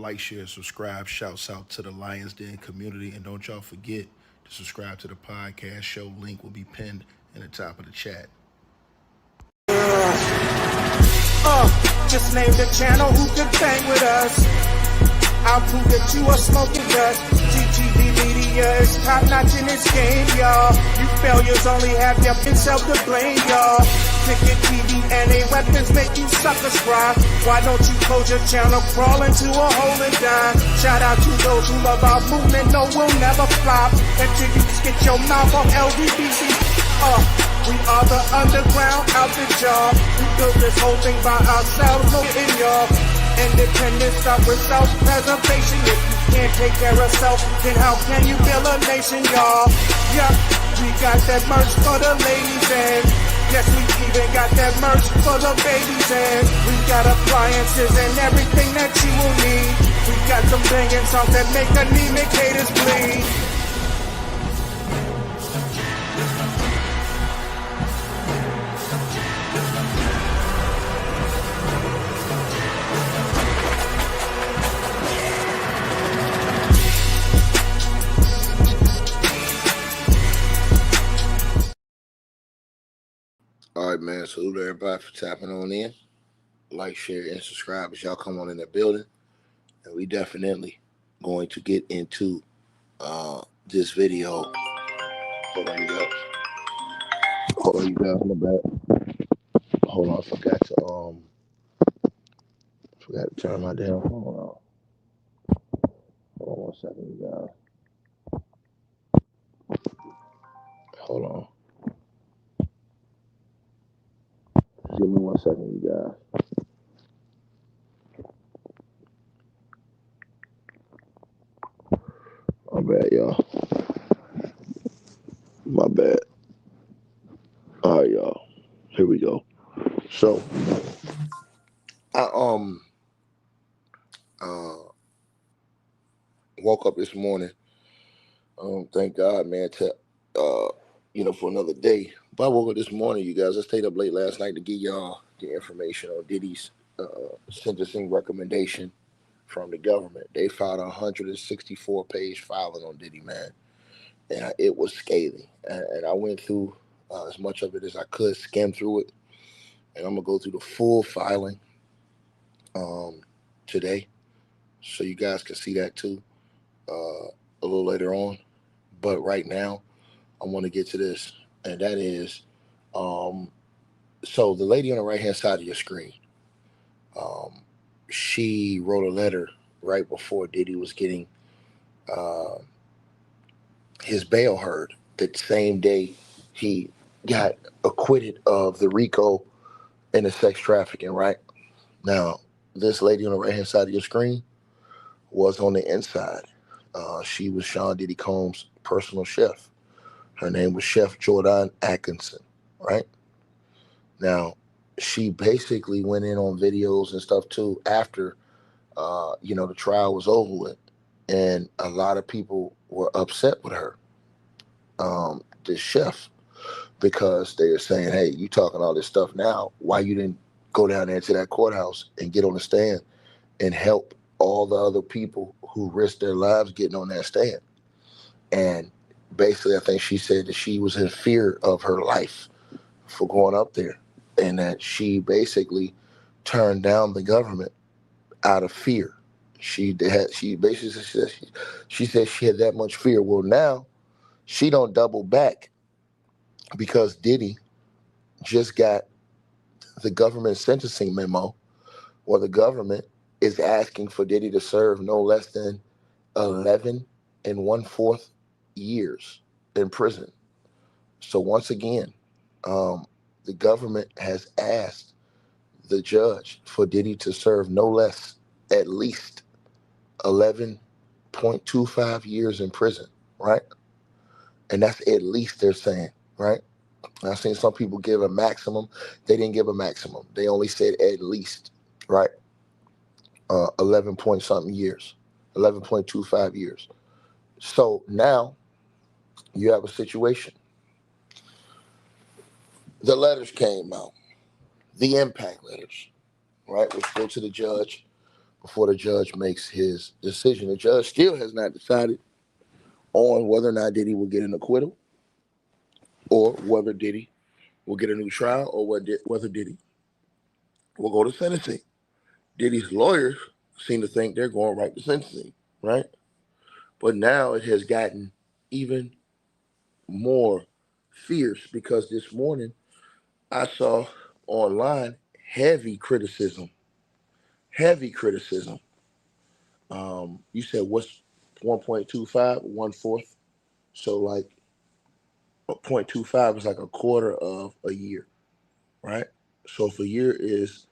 Like, share, subscribe. Shouts out to the Lions Den community. And don't y'all forget to subscribe to the podcast show. Link will be pinned in the top of the chat. Just name the channel who can bang with us. I'll prove that you are smoking dust. GGD Media is top notch in this game, y'all. You failures only have your self to blame, y'all. Cricket TV and a weapons make you suckers cry. Why don't you close your channel, crawl into a hole and die? Shout out to those who love our movement, no, we'll never flop until you get your mouth on LGBT. We are the underground out the job. We built this whole thing by ourselves, no in y'all. Independence start with self-preservation. If you can't take care of self, then how can you build a nation, y'all? Yeah, we got that merch for the ladies and yes, we even got that merch for the babies and we got appliances and everything that you will need. We got some banging songs that make anemic haters bleed. All right, man. Salute everybody for tapping on in. Like, share, and subscribe as y'all come on in the building. And we definitely going to get into this video. Hold on, you guys. My bad. Hold on, I forgot to turn my damn phone off. Hold on 1 second, you guys. Hold on. Give me 1 second, you guys. My bad, y'all. My bad. All right, y'all. Here we go. So, I woke up this morning. Thank God, man, for another day. But I woke up this morning, you guys. I stayed up late last night to give y'all the information on Diddy's sentencing recommendation from the government. They filed a 164-page filing on Diddy, man. And it was scathing. And I went through as much of it as I could, skim through it. And I'm going to go through the full filing today. So you guys can see that too a little later on. But right now, I want to get to this. And that is, so the lady on the right-hand side of your screen, she wrote a letter right before Diddy was getting his bail heard. That same day he got acquitted of the Rico and the sex trafficking, right? Now, this lady on the right-hand side of your screen was on the inside. She was Sean Diddy Combs' personal chef. Her name was Chef Jordan Atkinson, right? Now, she basically went in on videos and stuff too after, the trial was over with. And a lot of people were upset with her, the chef, because they were saying, hey, you talking all this stuff now. Why you didn't go down there to that courthouse and get on the stand and help all the other people who risked their lives getting on that stand? And basically, I think she said that she was in fear of her life for going up there, and that she basically turned down the government out of fear. She basically said she said she had that much fear. Well, now she don't double back because Diddy just got the government sentencing memo where the government is asking for Diddy to serve no less than 11 1/4 years in prison. So once again, the government has asked the judge for Diddy to serve no less, at least 11.25 years in prison, right? And that's at least, they're saying, right? I've seen some people give a maximum. They didn't give a maximum. They only said at least, right? 11 point something years, 11.25 years. So now you have a situation. The letters came out, the impact letters, right, which go to the judge before the judge makes his decision. The judge still has not decided on whether or not Diddy will get an acquittal, or whether Diddy will get a new trial, or whether Diddy will go to sentencing. Diddy's lawyers seem to think they're going right to sentencing, right? But now it has gotten even more fierce, because this morning I saw online heavy criticism. Heavy criticism. You said what's 1.25, 1/4? So like 0.25 is like a quarter of a year, right? So if a year is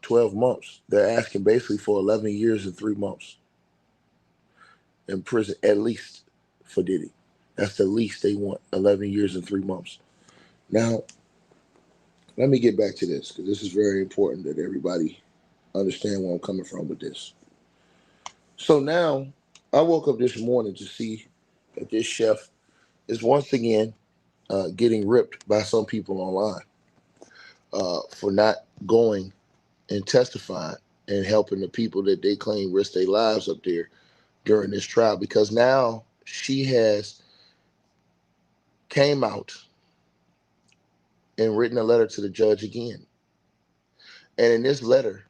12 months, they're asking basically for 11 years and 3 months in prison, at least for Diddy. That's the least they want, 11 years and 3 months. Now, let me get back to this, because this is very important that everybody understand where I'm coming from with this. So now, I woke up this morning to see that this chef is once again getting ripped by some people online for not going and testifying and helping the people that they claim risk their lives up there during this trial, because now she has came out and written a letter to the judge again. And in this letter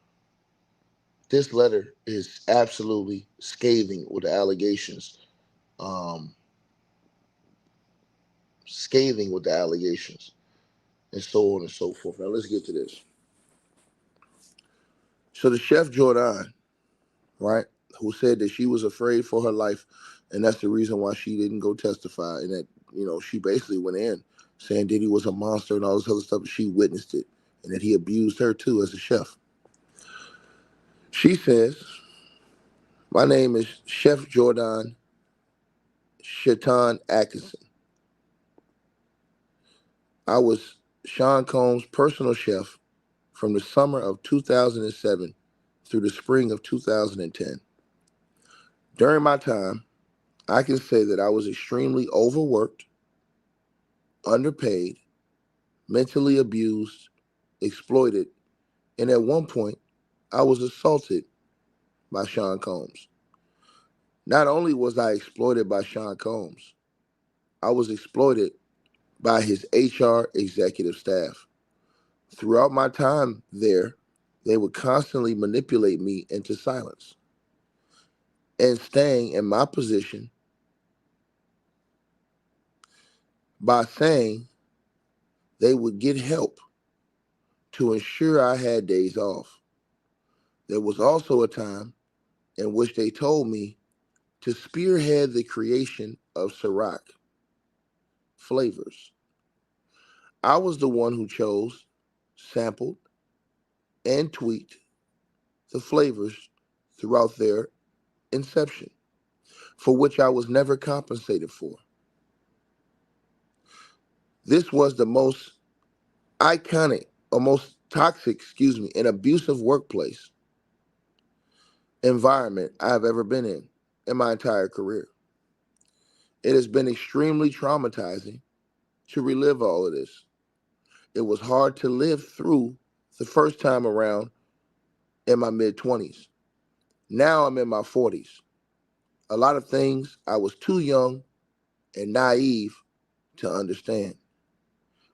is absolutely scathing with the allegations. Scathing with the allegations, and so on and so forth. Now let's get to this. So the chef Jordan, right, who said that she was afraid for her life, and that's the reason why she didn't go testify, and that, she basically went in saying Diddy was a monster and all this other stuff. She witnessed it, and that he abused her too as a chef. She says, "My name is Chef Jordan Shaitan Atkinson. I was Sean Combs' personal chef from the summer of 2007 through the spring of 2010. During my time, I can say that I was extremely overworked, underpaid, mentally abused, exploited, and at one point, I was assaulted by Sean Combs. Not only was I exploited by Sean Combs, I was exploited by his HR executive staff. Throughout my time there, they would constantly manipulate me into silence and staying in my position by saying they would get help to ensure I had days off. There was also a time in which they told me to spearhead the creation of Ciroc flavors. I was the one who chose, sampled, and tweaked the flavors throughout their inception, for which I was never compensated for. This was the most iconic, or most toxic, and abusive workplace environment I've ever been in my entire career. It has been extremely traumatizing to relive all of this. It was hard to live through the first time around in my mid-20s. Now I'm in my 40s. A lot of things I was too young and naive to understand.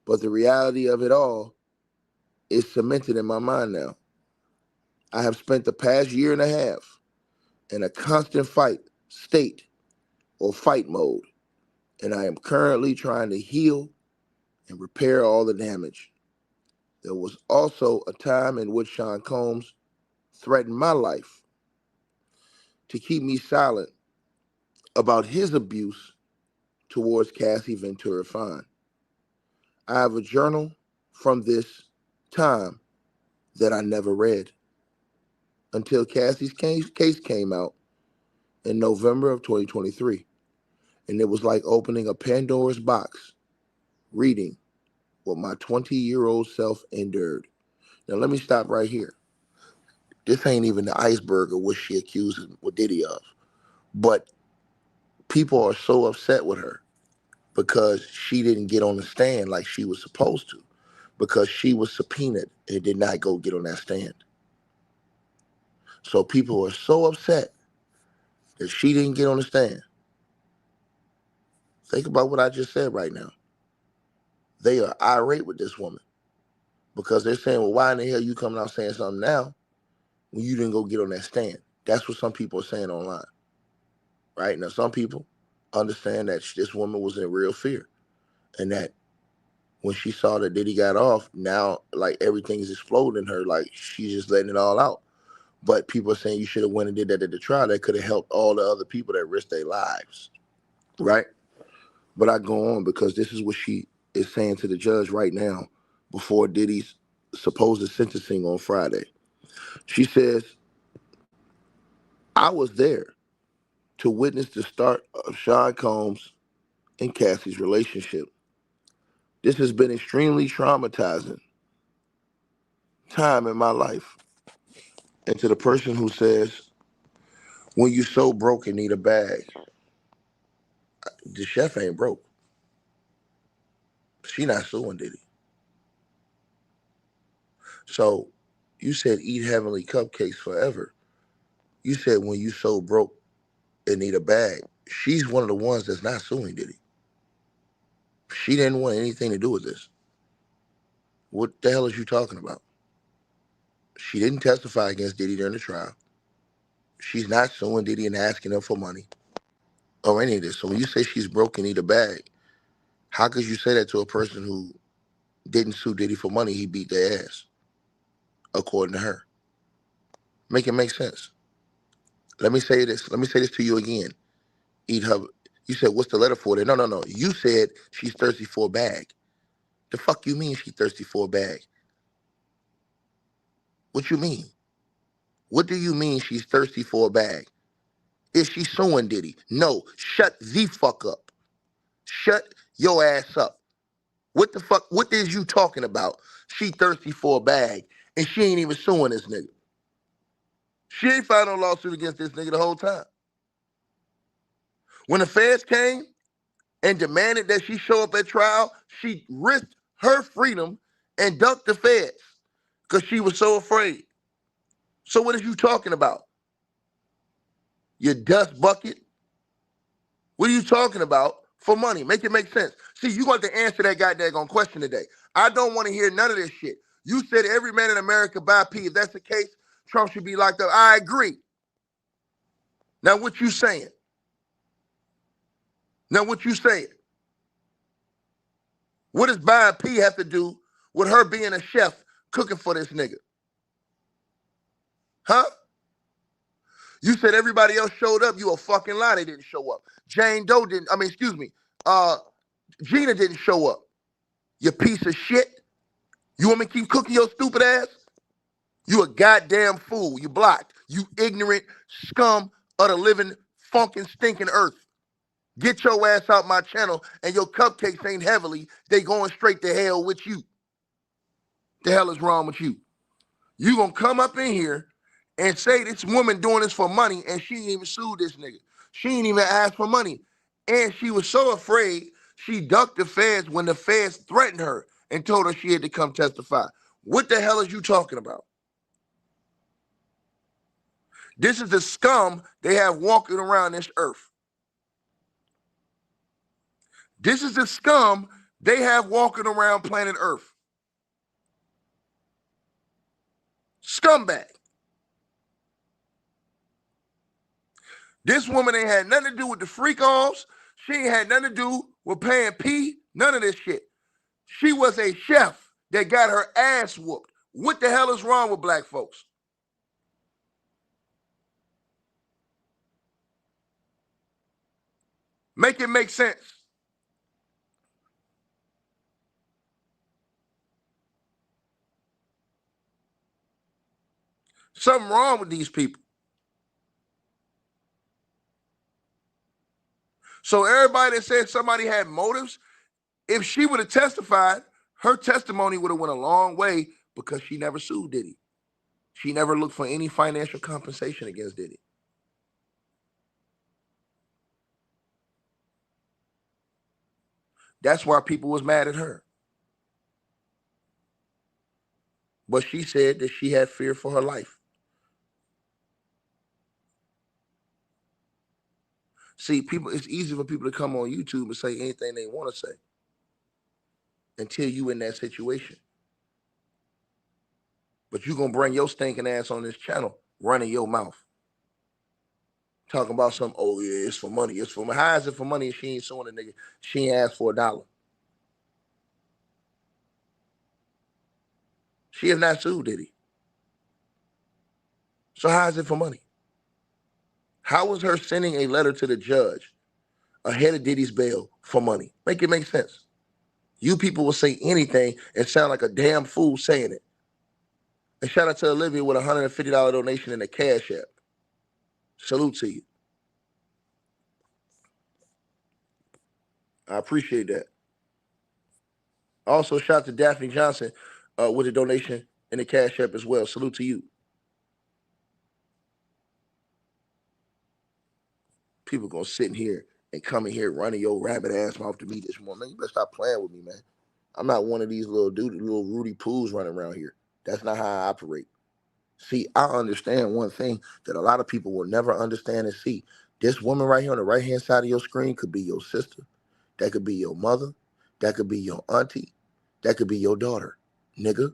But the reality of it all is cemented in my mind now. I have spent the past year and a half in a constant fight mode, and I am currently trying to heal and repair all the damage. There was also a time in which Sean Combs threatened my life to keep me silent about his abuse towards Cassie Ventura Fine. I have a journal from this time that I never read until Cassie's case came out in November of 2023. And it was like opening a Pandora's box, reading what my 20-year-old self endured. Now, let me stop right here. This ain't even the iceberg of what she accused Diddy of. But people are so upset with her because she didn't get on the stand like she was supposed to, because she was subpoenaed and did not go get on that stand. So people are so upset that she didn't get on the stand. Think about what I just said right now. They are irate with this woman because they're saying, well, why in the hell you coming out saying something now when you didn't go get on that stand? That's what some people are saying online, right? Now, some people understand that this woman was in real fear and that when she saw that Diddy got off, now, like, everything's exploding her, like, she's just letting it all out. But people are saying you should have went and did that at the trial. That could have helped all the other people that risked their lives, right? But I go on because this is what she is saying to the judge right now before Diddy's supposed sentencing on Friday. She says, I was there to witness the start of Sean Combs and Cassie's relationship. This has been extremely traumatizing time in my life. And to the person who says, when you so broke and need a bag, the chef ain't broke. She not suing Diddy. So you said eat heavenly cupcakes forever. You said when you so broke and need a bag, she's one of the ones that's not suing Diddy. She didn't want anything to do with this. What the hell is you talking about? She didn't testify against Diddy during the trial. She's not suing Diddy and asking him for money or any of this. So when you say she's broke and need a bag, how could you say that to a person who didn't sue Diddy for money? He beat their ass, according to her. Make it make sense. Let me say this. Let me say this to you again. Eat her. You said, what's the letter for that? No. You said she's thirsty for a bag. The fuck you mean she's thirsty for a bag? What you mean? What do you mean she's thirsty for a bag? Is she suing Diddy? No. Shut the fuck up. Shut your ass up. What the fuck? What is you talking about? She thirsty for a bag and she ain't even suing this nigga. She ain't filed no lawsuit against this nigga the whole time. When the feds came and demanded that she show up at trial, she risked her freedom and ducked the feds because she was so afraid. So what are you talking about? You dust bucket? What are you talking about for money? Make it make sense. See, you got to answer that goddamn question today. I don't want to hear none of this shit. You said every man in America buy P. If that's the case, Trump should be locked up. I agree. Now what you saying? What does buying P have to do with her being a chef cooking for this nigga? Huh? You said everybody else showed up. You a fucking lie. They didn't show up. Jane Doe didn't. Gina didn't show up. You piece of shit. You want me to keep cooking your stupid ass? You a goddamn fool. You blocked. You ignorant scum of the living, funkin', stinking earth. Get your ass out my channel, and your cupcakes ain't heavily. They going straight to hell with you. The hell is wrong with you? You gonna come up in here and say this woman doing this for money, and she ain't even sued this nigga. She ain't even asked for money. And she was so afraid, she ducked the feds when the feds threatened her and told her she had to come testify. What the hell is you talking about? This is the scum they have walking around this earth. This is the scum they have walking around planet Earth. Scumbag. This woman ain't had nothing to do with the freak-offs. She ain't had nothing to do with paying P. None of this shit. She was a chef that got her ass whooped. What the hell is wrong with black folks? Make it make sense. Something wrong with these people. So everybody that said somebody had motives, if she would have testified, her testimony would have went a long way because she never sued Diddy. She never looked for any financial compensation against Diddy. That's why people was mad at her. But she said that she had fear for her life. See, people, it's easy for people to come on YouTube and say anything they want to say until you in that situation. But you gonna bring your stinking ass on this channel, running your mouth, talking about some, oh yeah, it's for money, it's for money. How is it for money if she ain't suing a nigga? She ain't asked for $1. She has not sued Diddy. So how is it for money? How was her sending a letter to the judge ahead of Diddy's bail for money? Make it make sense. You people will say anything and sound like a damn fool saying it. And shout out to Olivia with a $150 donation in the Cash App. Salute to you. I appreciate that. Also, shout out to Daphne Johnson with a donation in the Cash App as well. Salute to you. People gonna sit in here and come in here running your rabbit ass mouth to me this morning. Man, you better stop playing with me, man. I'm not one of these little Rudy Poos running around here. That's not how I operate. See, I understand one thing that a lot of people will never understand and see. This woman right here on the right-hand side of your screen could be your sister. That could be your mother. That could be your auntie. That could be your daughter. Nigga.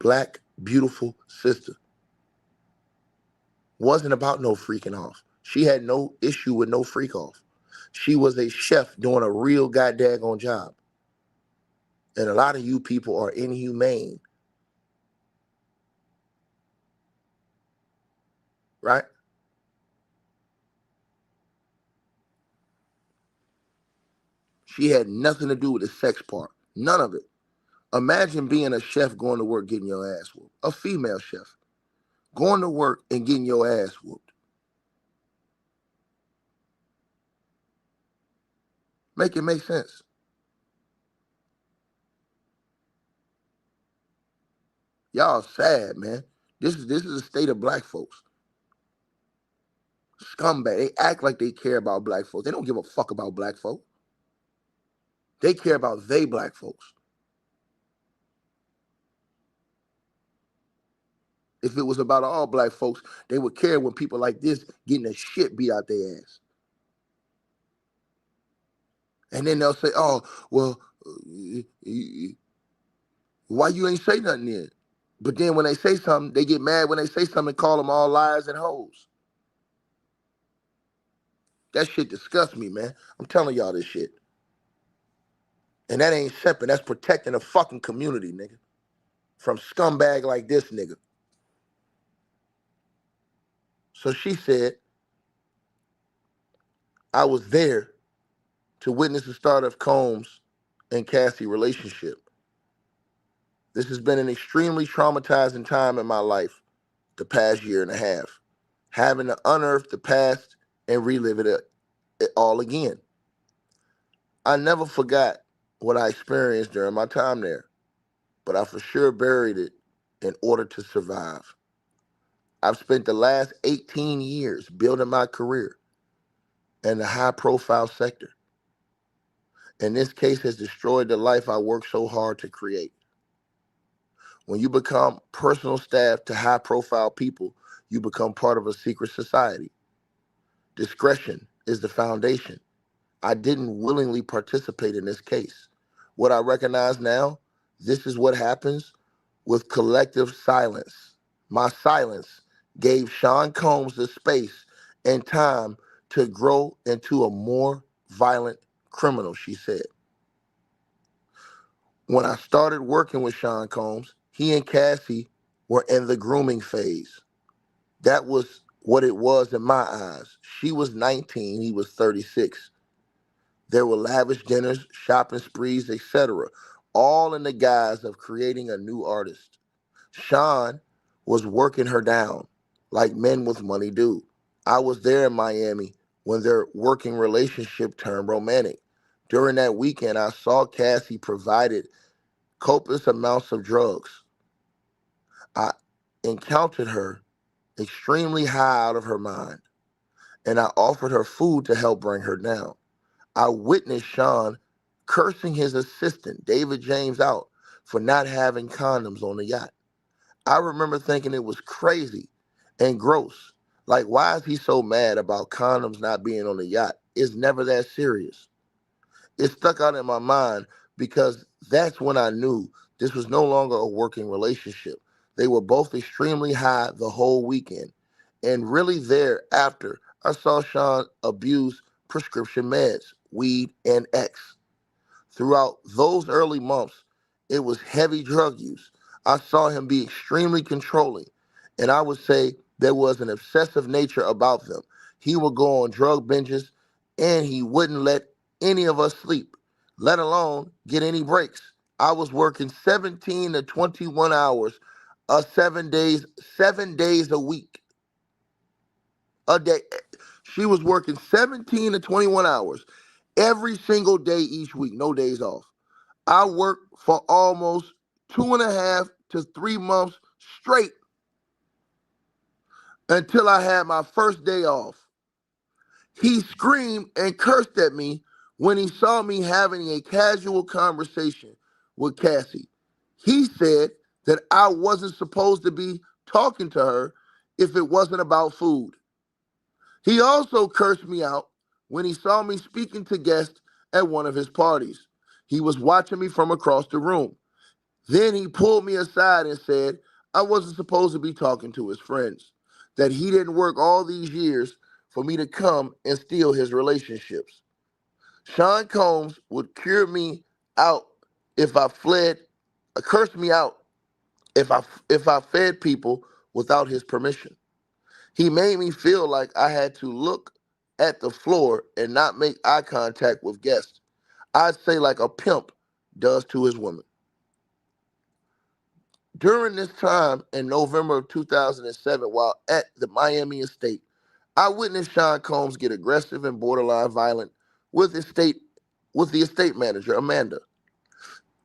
Black, beautiful sister. Wasn't about no freaking off. She had no issue with no freak off. She was a chef doing a real goddamn job. And a lot of you people are inhumane. Right? She had nothing to do with the sex part. None of it. Imagine being a chef going to work getting your ass whooped. A female chef. Going to work and getting your ass whooped. Make it make sense. Y'all sad, man. This is the state of black folks. Scumbag. They act like they care about black folks. They don't give a fuck about black folks. They care about they black folks. If it was about all black folks, they would care when people like this getting the shit beat out their ass. And then they'll say, oh, well, why you ain't say nothing then? But then when they say something, they get mad when they say something and call them all liars and hoes. That shit disgusts me, man. I'm telling y'all this shit. And that ain't simple. That's protecting the fucking community, nigga. From scumbag like this nigga. So she said, I was there to witness the start of Combs and Cassie relationship. This has been an extremely traumatizing time in my life the past year and a half. Having to unearth the past and relive it all again. I never forgot what I experienced during my time there, but I for sure buried it in order to survive. I've spent the last 18 years building my career in the high-profile sector. And this case has destroyed the life I worked so hard to create. When you become personal staff to high-profile people, you become part of a secret society. Discretion is the foundation. I didn't willingly participate in this case. What I recognize now, this is what happens with collective silence. My silence gave Sean Combs the space and time to grow into a more violent criminal, she said. When I started working with Sean Combs, he and Cassie were in the grooming phase. That was what it was in my eyes. She was 19, he was 36. There were lavish dinners, shopping sprees, etc., all in the guise of creating a new artist. Sean was working her down, like men with money do. I was there in Miami when their working relationship turned romantic. During that weekend, I saw Cassie provided copious amounts of drugs. I encountered her extremely high out of her mind, and I offered her food to help bring her down. I witnessed Sean cursing his assistant, David James, out for not having condoms on the yacht. I remember thinking it was crazy and gross, Like, why is he so mad about condoms not being on the yacht? It's never that serious. It stuck out in my mind because that's when I knew this was no longer a working relationship. They were both extremely high the whole weekend. And really thereafter, I saw Sean abuse prescription meds, weed, and X. Throughout those early months, it was heavy drug use. I saw him be extremely controlling, and I would say there was an obsessive nature about them. He would go on drug binges, and he wouldn't let any of us sleep, let alone get any breaks. I was working 17 to 21 hours, 7 days a week, a day. She was working 17 to 21 hours every single day each week, no days off. I worked for almost 2.5 to 3 months straight until I had my first day off. He screamed and cursed at me when he saw me having a casual conversation with Cassie. He said that I wasn't supposed to be talking to her if it wasn't about food. He also cursed me out when he saw me speaking to guests at one of his parties. He was watching me from across the room. Then he pulled me aside and said I wasn't supposed to be talking to his friends, that he didn't work all these years for me to come and steal his relationships. Sean Combs would cure me out if I fled, curse me out if I fed people without his permission. He made me feel like I had to look at the floor and not make eye contact with guests. I'd say like a pimp does to his women. During this time in November of 2007, while at the Miami estate, I witnessed Sean Combs get aggressive and borderline violent with the estate manager, Amanda.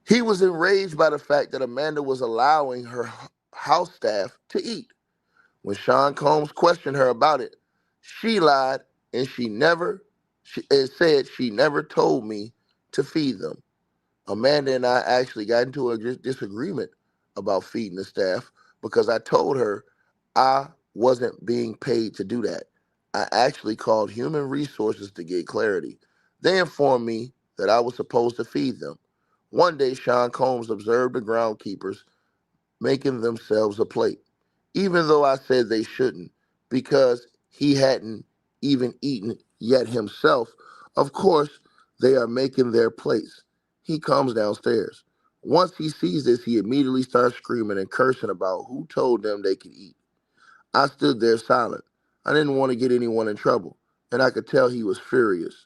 He was enraged by the fact that Amanda was allowing her house staff to eat. When Sean Combs questioned her about it, she lied and said she never told me to feed them. Amanda and I actually got into a disagreement about feeding the staff because I told her I wasn't being paid to do that. I actually called human resources to get clarity. They informed me that I was supposed to feed them. One day, Sean Combs observed the groundkeepers making themselves a plate, even though I said they shouldn't, because he hadn't even eaten yet himself. Of course, they are making their plates. He comes downstairs. Once he sees this, he immediately starts screaming and cursing about who told them they could eat. I stood there silent. I didn't want to get anyone in trouble, and I could tell he was furious.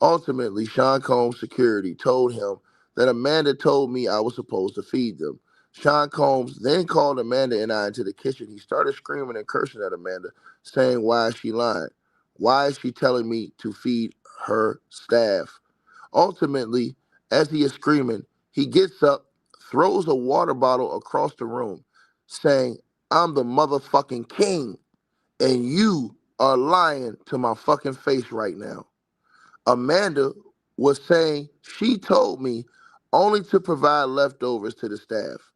Ultimately, Sean Combs' security told him that Amanda told me I was supposed to feed them. Sean Combs then called Amanda and I into the kitchen. He started screaming and cursing at Amanda, saying, "Why is she lying? Why is she telling me to feed her staff?" Ultimately, as he is screaming, he gets up, throws a water bottle across the room, saying, "I'm the motherfucking king, and you are lying to my fucking face right now." Amanda was saying she told me only to provide leftovers to the staff.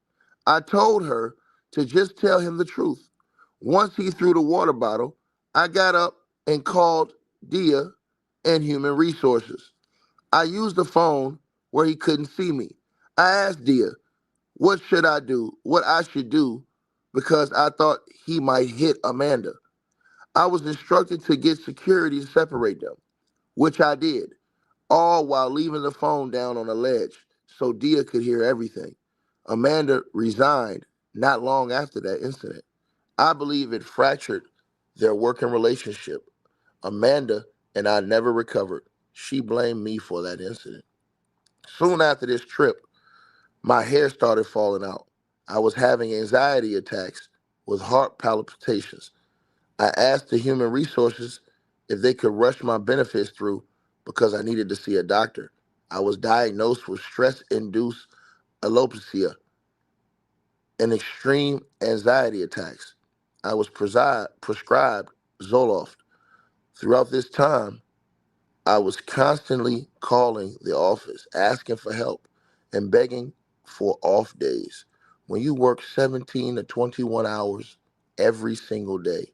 I told her to just tell him the truth. Once he threw the water bottle, I got up and called Dia and Human Resources. I used the phone where he couldn't see me. I asked Dia what I should do, because I thought he might hit Amanda. I was instructed to get security to separate them, which I did, all while leaving the phone down on a ledge so Dia could hear everything. Amanda resigned not long after that incident. I believe it fractured their working relationship. Amanda and I never recovered. She blamed me for that incident. Soon after this trip, my hair started falling out. I was having anxiety attacks with heart palpitations. I asked the human resources if they could rush my benefits through because I needed to see a doctor. I was diagnosed with stress-induced alopecia and extreme anxiety attacks. I was prescribed Zoloft. Throughout this time, I was constantly calling the office, asking for help, and begging for off days. When you work 17 to 21 hours every single day,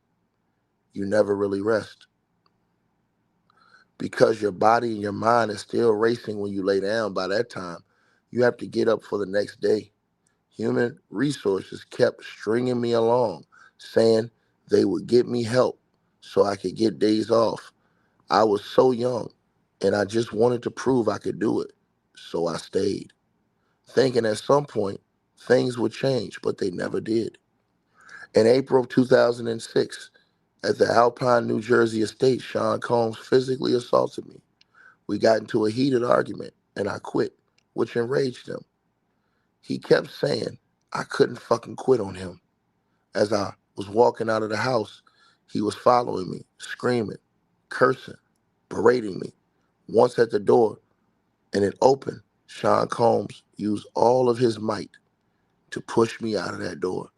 you never really rest because your body and your mind is still racing when you lay down. By that time, you have to get up for the next day. Human resources kept stringing me along, saying they would get me help so I could get days off. I was so young, and I just wanted to prove I could do it. So I stayed, thinking at some point things would change, but they never did. In April of 2006, at the Alpine, New Jersey estate, Sean Combs physically assaulted me. We got into a heated argument, and I quit, which enraged him. He kept saying I couldn't fucking quit on him. As I was walking out of the house, he was following me, screaming, cursing, berating me. Once at the door, and it opened, Sean Combs used all of his might to push me out of that door.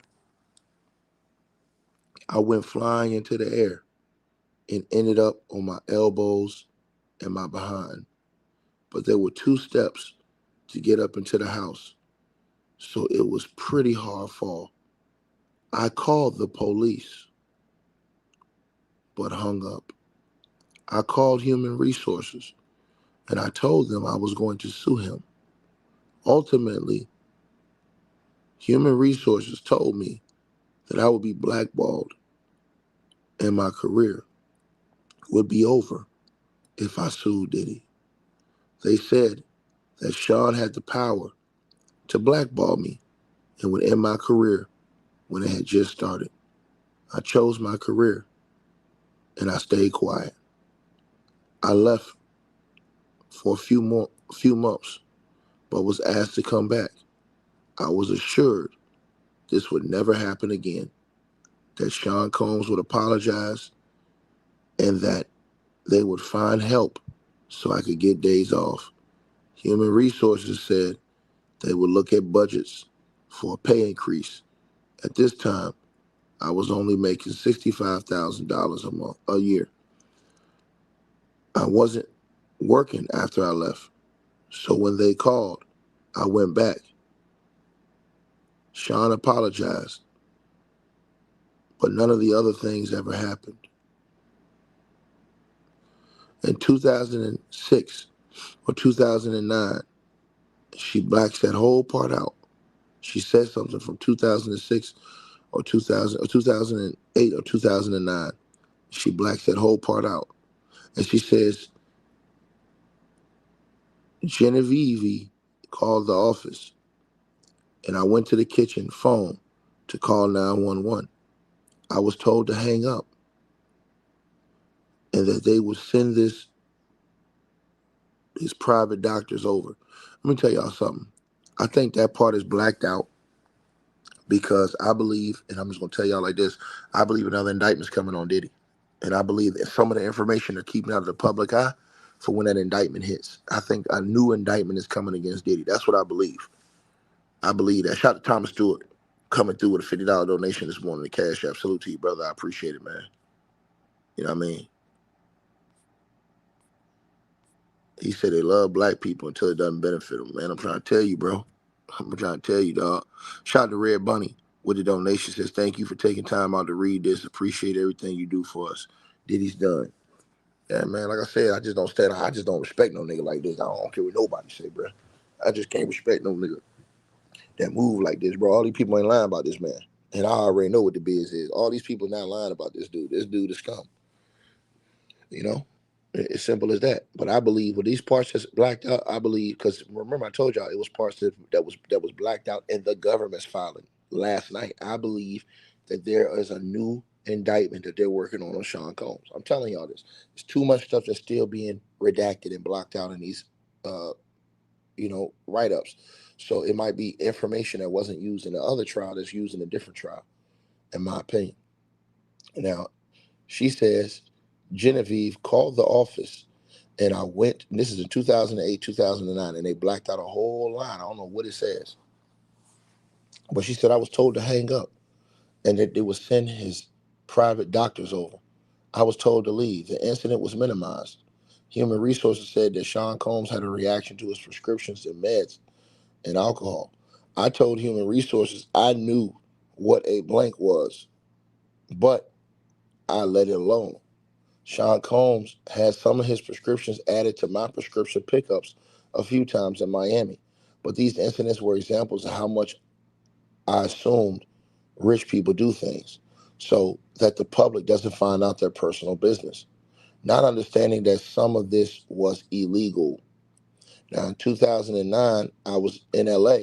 I went flying into the air and ended up on my elbows and my behind. But there were 2 steps to get up into the house, so it was pretty hard fall. I called the police, but hung up. I called Human Resources, and I told them I was going to sue him. Ultimately, Human Resources told me that I would be blackballed and my career would be over if I sued Diddy. They said that Sean had the power to blackball me and would end my career when it had just started. I chose my career and I stayed quiet. I left for a few months, but was asked to come back. I was assured this would never happen again, that Sean Combs would apologize and that they would find help so I could get days off. Human Resources said they would look at budgets for a pay increase. At this time, I was only making $65,000 a year. I wasn't working after I left, so when they called, I went back. Sean apologized, but none of the other things ever happened. In 2006 or 2009, she blacks that whole part out. She said something from 2006 or 2000 or 2008 or 2009. She blacks that whole part out. And she says, Genevieve called the office, and I went to the kitchen phone to call 911. I was told to hang up and that they would send these private doctors over. Let me tell y'all something. I think that part is blacked out because I believe, and I'm just going to tell y'all like this, I believe another indictment's coming on Diddy. And I believe that some of the information they're keeping out of the public eye for when that indictment hits. I think a new indictment is coming against Diddy. That's what I believe. I believe that. Shout out to Thomas Stewart coming through with a $50 donation this morning to Cash App. Salute to you, brother. I appreciate it, man. You know what I mean? He said they love black people until it doesn't benefit them. Man, I'm trying to tell you, bro. I'm trying to tell you, dog. Shout out to Red Bunny with the donation. Says, thank you for taking time out to read this. Appreciate everything you do for us. Diddy's done. Yeah, man, like I said, I just don't respect no nigga like this. I don't care what nobody say, bro. I just can't respect no nigga that move like this, bro. All these people ain't lying about this man. And I already know what the biz is. All these people not lying about this dude. This dude is scum. You know? It's simple as that. But I believe with these parts that's blacked out, I believe, because remember I told y'all it was parts that was blacked out in the government's filing last night. I believe that there is a new indictment that they're working on Sean Combs. I'm telling y'all this. There's too much stuff that's still being redacted and blocked out in these write-ups. So it might be information that wasn't used in the other trial that's used in a different trial, in my opinion. Now, she says Genevieve called the office and I went, and this is in 2008, 2009, and they blacked out a whole line. I don't know what it says. But she said I was told to hang up and that they would send his private doctors over. I was told to leave. The incident was minimized. Human Resources said that Sean Combs had a reaction to his prescriptions and meds and alcohol. I told Human Resources I knew what a blank was, but I let it alone. Sean Combs had some of his prescriptions added to my prescription pickups a few times in Miami, but these incidents were examples of how much I assumed rich people do things so that the public doesn't find out their personal business, not understanding that some of this was illegal. Now, in 2009, I was in LA.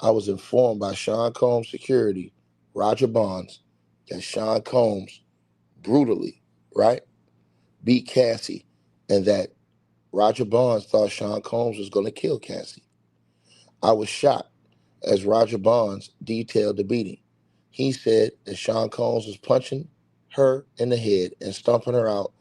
I was informed by Sean Combs' security, Roger Bonds, that Sean Combs brutally, right, beat Cassie, and that Roger Bonds thought Sean Combs was going to kill Cassie. I was shocked as Roger Bonds detailed the beating. He said that Sean Combs was punching her in the head and stomping her out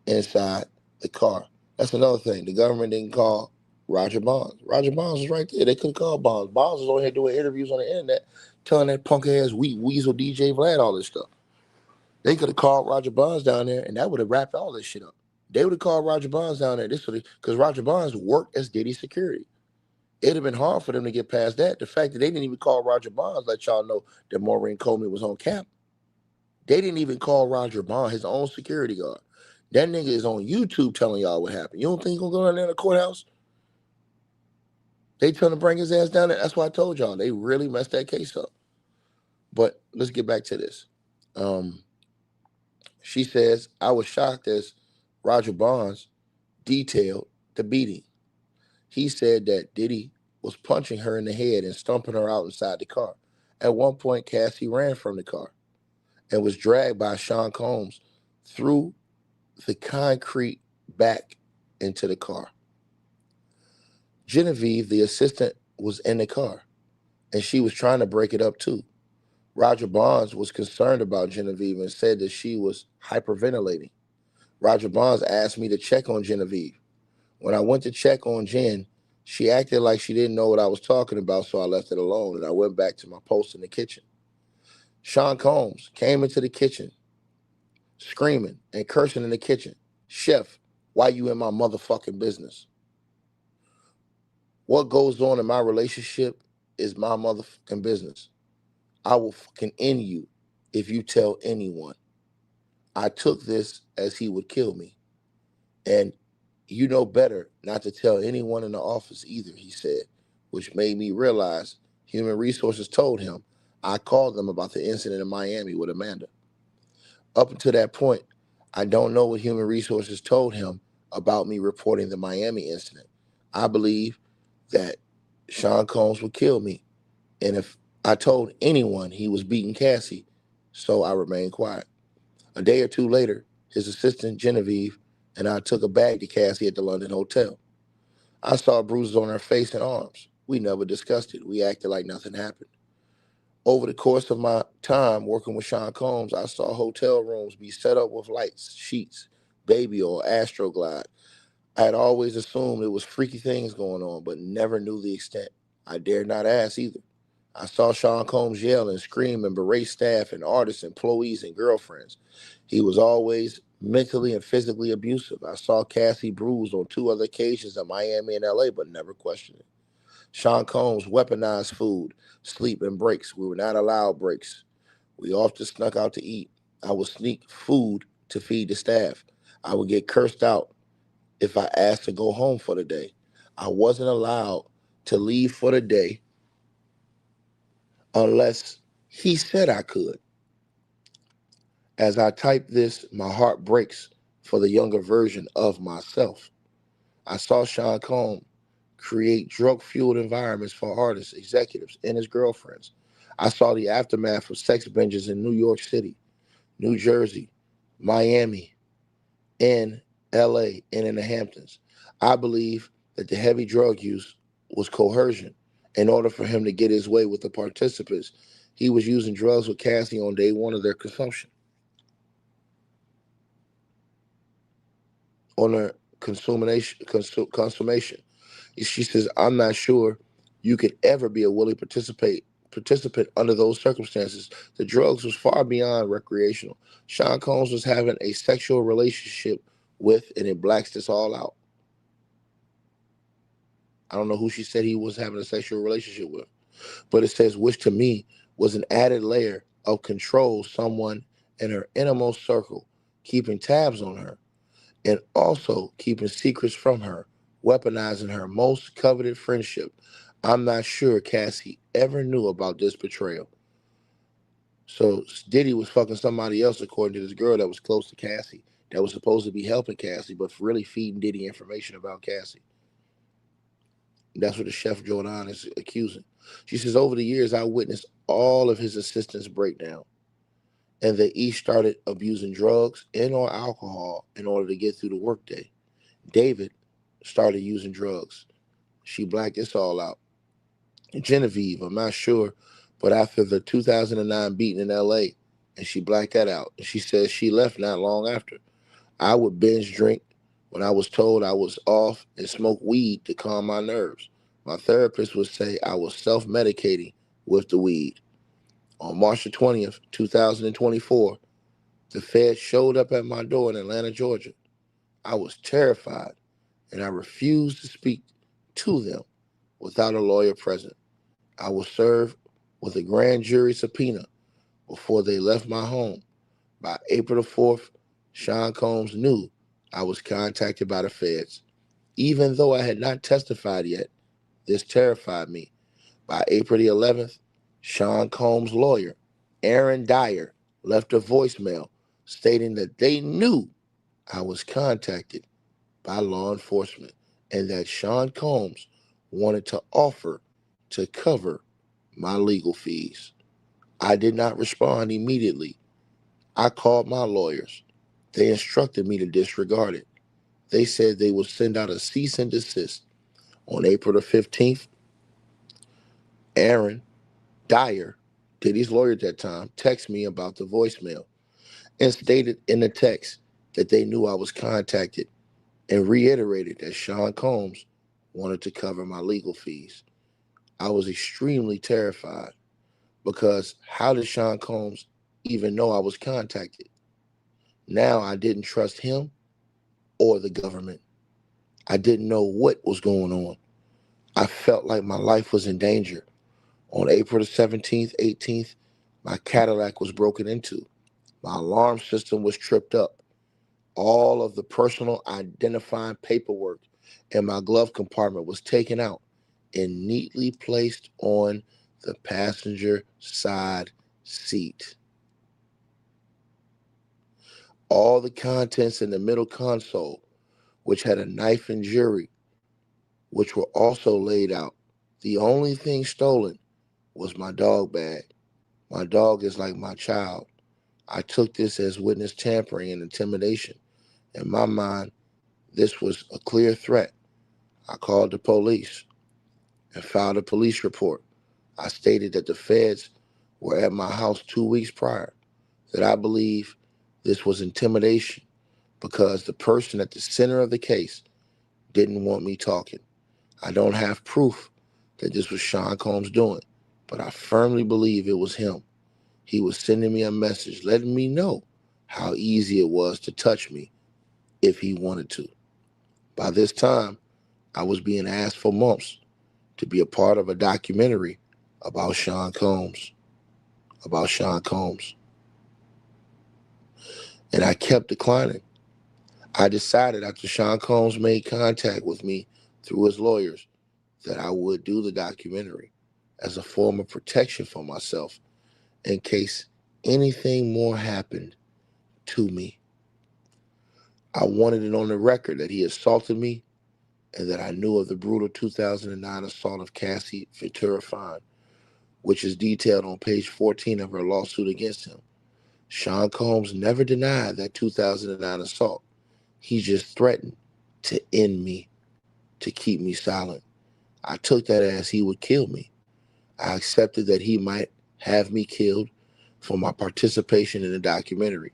inside the car. That's another thing. The government didn't call Roger Bonds. Roger Bonds was right there. They couldn't call Bonds. Bonds was on here doing interviews on the internet telling that punk ass Weasel DJ Vlad all this stuff. They could have called Roger Bonds down there and that would have wrapped all this shit up. They would have called Roger Bonds down there. Because Roger Bonds worked as Diddy security. It'd have been hard for them to get past that. The fact that they didn't even call Roger Bonds let y'all know that Maureen Coleman was on cap. They didn't even call Roger Bonds, his own security guard. That nigga is on YouTube telling y'all what happened. You don't think he's going to go down there in the courthouse? They trying to bring his ass down there. That's why I told y'all. They really messed that case up. But let's get back to this. She says, I was shocked as Roger Bonds detailed the beating. He said that Diddy was punching her in the head and stomping her out inside the car. At one point, Cassie ran from the car and was dragged by Sean Combs through the concrete back into the car. Genevieve, the assistant, was in the car, and she was trying to break it up too. Roger Bonds was concerned about Genevieve and said that she was hyperventilating. Roger Bonds asked me to check on Genevieve. When I went to check on Jen, she acted like she didn't know what I was talking about, so I left it alone, and I went back to my post in the kitchen. Sean Combs came into the kitchen, screaming and cursing in the kitchen. Chef, why you in my motherfucking business? What goes on in my relationship is my motherfucking business. I will fucking end you if you tell anyone. I took this as he would kill me. And you know better not to tell anyone in the office either, he said, which made me realize Human Resources told him I called them about the incident in Miami with Amanda. Up until that point, I don't know what Human Resources told him about me reporting the Miami incident. I believe that Sean Combs would kill me. And if I told anyone he was beating Cassie, so I remained quiet. A day or two later, his assistant, Genevieve, and I took a bag to Cassie at the London hotel. I saw bruises on her face and arms. We never discussed it. We acted like nothing happened. Over the course of my time working with Sean Combs, I saw hotel rooms be set up with lights, sheets, baby oil, Astroglide. I had always assumed it was freaky things going on, but never knew the extent. I dared not ask either. I saw Sean Combs yell and scream and berate staff and artists, employees, and girlfriends. He was always mentally and physically abusive. I saw Cassie bruised on 2 other occasions in Miami and LA, but never questioned it. Sean Combs weaponized food, sleep, and breaks. We were not allowed breaks. We often snuck out to eat. I would sneak food to feed the staff. I would get cursed out if I asked to go home for the day. I wasn't allowed to leave for the day unless he said I could. As I type this, my heart breaks for the younger version of myself. I saw Sean Combs create drug-fueled environments for artists, executives, and his girlfriends. I saw the aftermath of sex binges in New York City, New Jersey, Miami, and LA, and in the Hamptons. I believe that the heavy drug use was coercion. In order for him to get his way with the participants, he was using drugs with Cassie on day 1 of their consumption. On their consummation. She says, I'm not sure you could ever be a willing participant under those circumstances. The drugs was far beyond recreational. Sean Combs was having a sexual relationship with, and it blacks this all out. I don't know who she said he was having a sexual relationship with, but it says, which to me was an added layer of control someone in her innermost circle keeping tabs on her, and also keeping secrets from her, weaponizing her most coveted friendship. I'm not sure Cassie ever knew about this betrayal. So Diddy was fucking somebody else, according to this girl that was close to Cassie, that was supposed to be helping Cassie, but really feeding Diddy information about Cassie. That's what the chef Jordan is accusing. She says, over the years, I witnessed all of his assistants break down, and they each started abusing drugs and or alcohol in order to get through the workday. David started using drugs. She blacked this all out. Genevieve, I'm not sure, but after the 2009 beating in LA, and she blacked that out. And she says she left not long after. I would binge drink when I was told I was off and smoke weed to calm my nerves. My therapist would say I was self-medicating with the weed. On March the 20th, 2024, the Fed showed up at my door in Atlanta, Georgia. I was terrified, and I refused to speak to them without a lawyer present. I was served with a grand jury subpoena before they left my home. By April the 4th, Sean Combs knew I was contacted by the feds. Even though I had not testified yet, this terrified me. By April the 11th, Sean Combs' lawyer, Aaron Dyer, left a voicemail stating that they knew I was contacted by law enforcement and that Sean Combs wanted to offer to cover my legal fees. I did not respond immediately. I called my lawyers. They instructed me to disregard it. They said they would send out a cease and desist. On April the 15th, Aaron Dyer, Diddy's lawyer at that time, texted me about the voicemail and stated in the text that they knew I was contacted and reiterated that Sean Combs wanted to cover my legal fees. I was extremely terrified because how did Sean Combs even know I was contacted? Now I didn't trust him or the government. I didn't know what was going on. I felt like my life was in danger. On April the 17th, 18th, my Cadillac was broken into. My alarm system was tripped up. All of the personal identifying paperwork in my glove compartment was taken out and neatly placed on the passenger side seat. All the contents in the middle console, which had a knife and jewelry, which were also laid out. The only thing stolen was my dog bag. My dog is like my child. I took this as witness tampering and intimidation. In my mind, this was a clear threat. I called the police and filed a police report. I stated that the feds were at my house 2 weeks prior, that I believe this was intimidation because the person at the center of the case didn't want me talking. I don't have proof that this was Sean Combs doing, but I firmly believe it was him. He was sending me a message letting me know how easy it was to touch me if he wanted to. By this time, I was being asked for months to be a part of a documentary about Sean Combs. And I kept declining. I decided after Sean Combs made contact with me through his lawyers that I would do the documentary as a form of protection for myself in case anything more happened to me. I wanted it on the record that he assaulted me and that I knew of the brutal 2009 assault of Cassie Ventura Fine, which is detailed on page 14 of her lawsuit against him. Sean Combs never denied that 2009 assault. He just threatened to end me, to keep me silent. I took that as he would kill me. I accepted that he might have me killed for my participation in the documentary.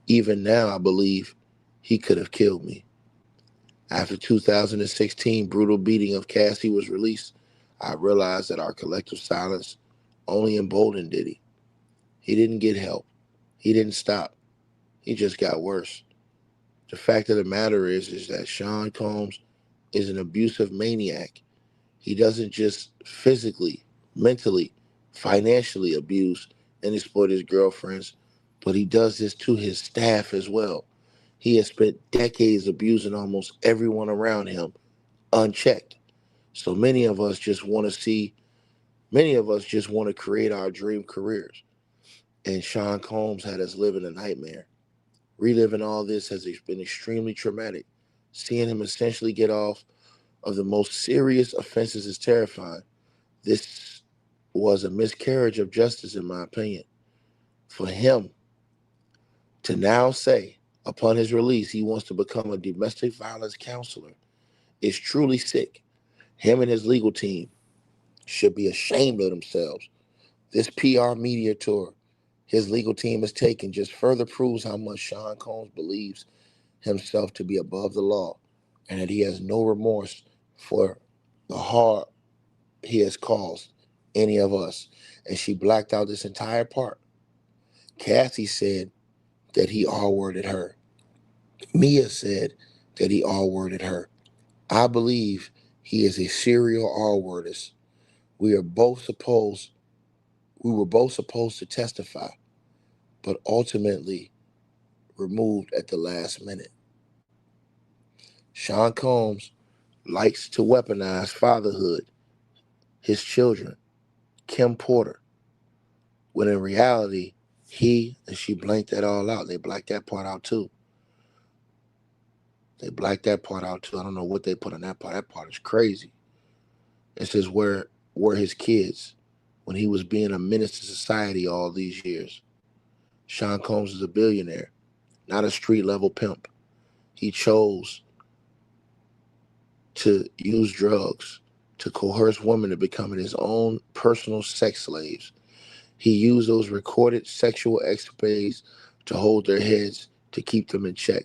Even now, I believe he could have killed me. After 2016 brutal beating of Cassie was released, I realized that our collective silence only emboldened Diddy. He didn't get help. He didn't stop. He just got worse. The fact of the matter is that Sean Combs is an abusive maniac. He doesn't just physically, mentally, financially abuse and exploit his girlfriends, but he does this to his staff as well. He has spent decades abusing almost everyone around him unchecked. So many of us just want to create our dream careers. And Sean Combs had us living a nightmare. Reliving all this has been extremely traumatic. Seeing him essentially get off of the most serious offenses is terrifying. This was a miscarriage of justice, in my opinion. For him to now say, upon his release, he wants to become a domestic violence counselor is truly sick. Him and his legal team should be ashamed of themselves. This PR media tour his legal team has taken just further proves how much Sean Combs believes himself to be above the law and that he has no remorse for the harm he has caused any of us. And she blacked out this entire part. Cassie said that he R-worded her. Mia said that he R-worded her. I believe he is a serial R-wordist. We were both supposed to testify, but ultimately removed at the last minute. Sean Combs likes to weaponize fatherhood, his children, Kim Porter, when in reality, and she blanked that all out. They blacked that part out too. I don't know what they put on that part. That part is crazy. It says where were his kids when he was being a menace to society all these years. Sean Combs is a billionaire, not a street level pimp. He chose to use drugs to coerce women to becoming his own personal sex slaves. He used those recorded sexual escapades to hold their heads, to keep them in check.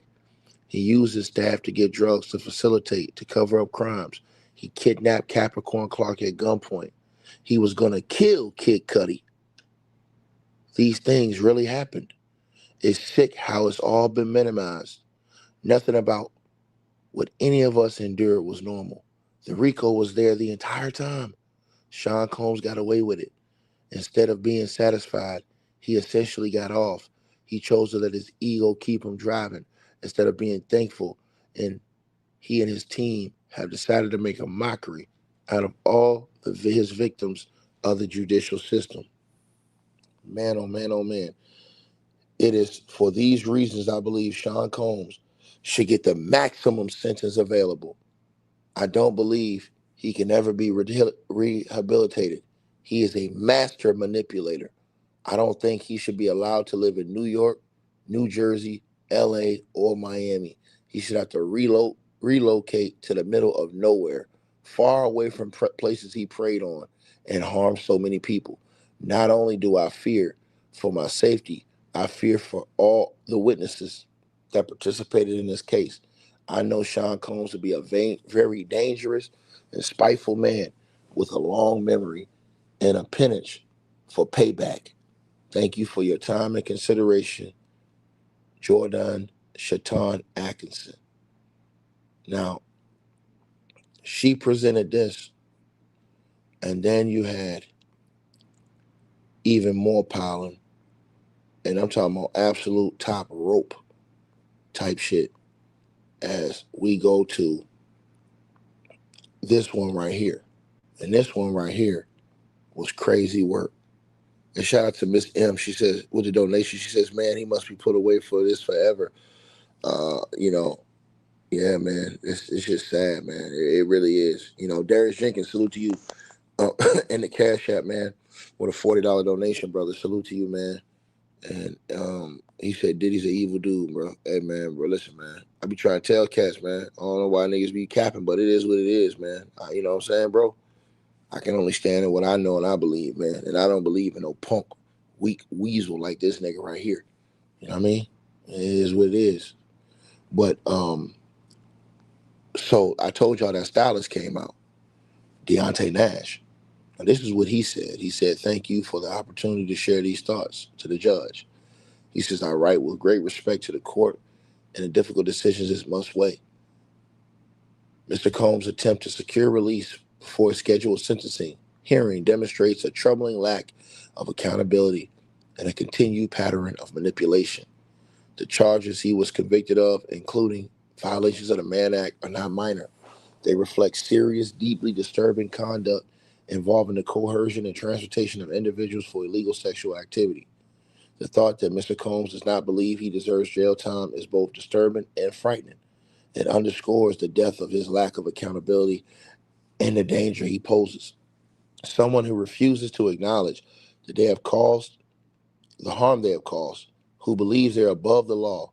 He used his staff to get drugs to facilitate, to cover up crimes. He kidnapped Capricorn Clark at gunpoint. He was going to kill Kid Cudi. These things really happened. It's sick how it's all been minimized. Nothing about what any of us endured was normal. The Rico was there the entire time. Sean Combs got away with it. Instead of being satisfied, he essentially got off. He chose to let his ego keep him driving instead of being thankful. And he and his team have decided to make a mockery out of all his victims of the judicial system. Man, oh man, oh man. It is for these reasons I believe Sean Combs should get the maximum sentence available. I don't believe he can ever be rehabilitated. He is a master manipulator. I don't think he should be allowed to live in New York, New Jersey, LA, or Miami. He should have to relocate to the middle of nowhere, far away from places he preyed on and harmed so many people. Not only do I fear for my safety, I fear for all the witnesses that participated in this case. I know Sean Combs to be a very dangerous and spiteful man with a long memory and a penchant for payback. Thank you for your time and consideration, Jordan Shatan Atkinson. Now, she presented this, and then you had even more piling, and I'm talking about absolute top rope type shit as we go to this one right here. And this one right here was crazy work. And shout out to Miss M. She says, with the donation, she says, man, he must be put away for this forever. Yeah, man, it's just sad, man. It really is. Darius Jenkins, salute to you. In the Cash App, man, with a $40 donation, brother. Salute to you, man. And he said Diddy's an evil dude, bro. Hey, man, bro, listen, man. I be trying to tell cats, man. I don't know why niggas be capping, but it is what it is, man. You know what I'm saying, bro? I can only stand in what I know and I believe, man. And I don't believe in no punk, weak weasel like this nigga right here. You know what I mean? It is what it is. But so I told y'all that stylist came out, Deonte Nash. And this is what he said. He said, thank you for the opportunity to share these thoughts to the judge. He says, I write with great respect to the court and the difficult decisions it must weigh. Mr. Combs' attempt to secure release before a scheduled sentencing hearing demonstrates a troubling lack of accountability and a continued pattern of manipulation. The charges he was convicted of, including violations of the Mann Act, are not minor. They reflect serious, deeply disturbing conduct involving the coercion and transportation of individuals for illegal sexual activity. The thought that Mr. Combs does not believe he deserves jail time is both disturbing and frightening. It underscores the depth of his lack of accountability and the danger he poses. Someone who refuses to acknowledge that they have caused the harm they have caused, who believes they're above the law,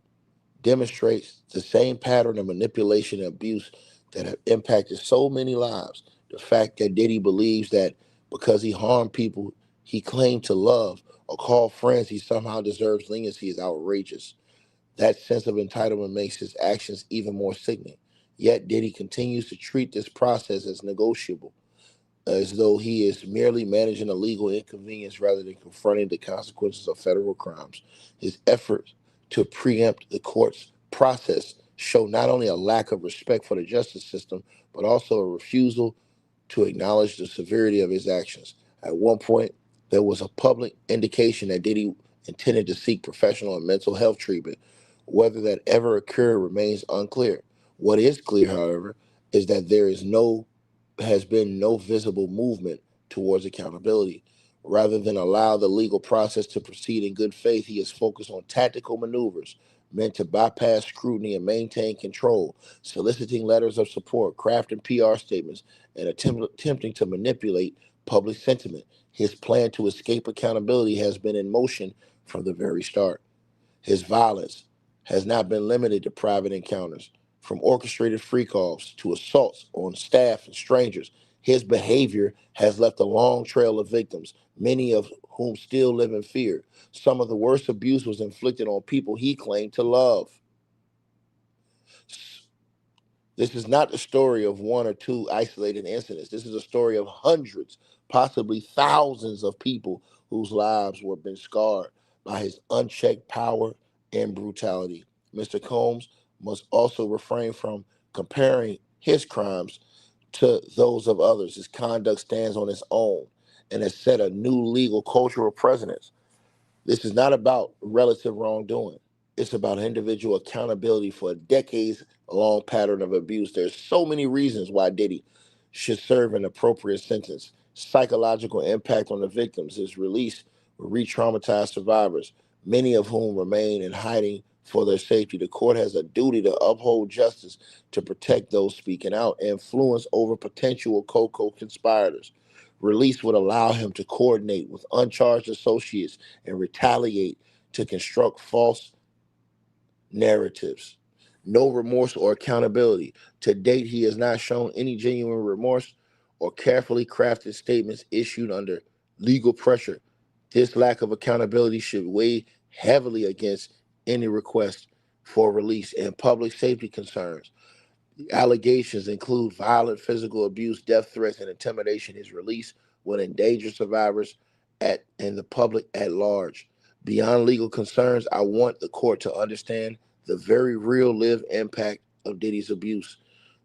demonstrates the same pattern of manipulation and abuse that have impacted so many lives. The fact that Diddy believes that because he harmed people he claimed to love or called friends, he somehow deserves leniency is outrageous. That sense of entitlement makes his actions even more sickening. Yet Diddy continues to treat this process as negotiable, as though he is merely managing a legal inconvenience rather than confronting the consequences of federal crimes. His efforts to preempt the court's process show not only a lack of respect for the justice system, but also a refusal to acknowledge the severity of his actions. At one point, there was a public indication that Diddy intended to seek professional and mental health treatment. Whether that ever occurred remains unclear. What is clear, however, is that there is no has been no visible movement towards accountability. Rather than allow the legal process to proceed in good faith, he is focused on tactical maneuvers meant to bypass scrutiny and maintain control, soliciting letters of support, crafting PR statements, and attempting to manipulate public sentiment. His plan to escape accountability has been in motion from the very start. His violence has not been limited to private encounters, from orchestrated free calls to assaults on staff and strangers. His behavior has left a long trail of victims, many of whom still live in fear. Some of the worst abuse was inflicted on people he claimed to love. This is not the story of one or two isolated incidents. This is a story of hundreds, possibly thousands of people whose lives were been scarred by his unchecked power and brutality. Mr. Combs must also refrain from comparing his crimes to those of others. His conduct stands on its own and has set a new legal cultural precedent. This is not about relative wrongdoing. It's about individual accountability for a decades long pattern of abuse. There's so many reasons why Diddy should serve an appropriate sentence. Psychological impact on the victims. His release will re-traumatize survivors, many of whom remain in hiding for their safety. The court has a duty to uphold justice, to protect those speaking out, influence over potential co-conspirators. Release would allow him to coordinate with uncharged associates and retaliate to construct false narratives. No remorse or accountability. To date, he has not shown any genuine remorse or carefully crafted statements issued under legal pressure. This lack of accountability should weigh heavily against any request for release and public safety concerns. The allegations include violent physical abuse, death threats, and intimidation. His release will endanger survivors and the public at large. Beyond legal concerns, I want the court to understand the very real lived impact of Diddy's abuse.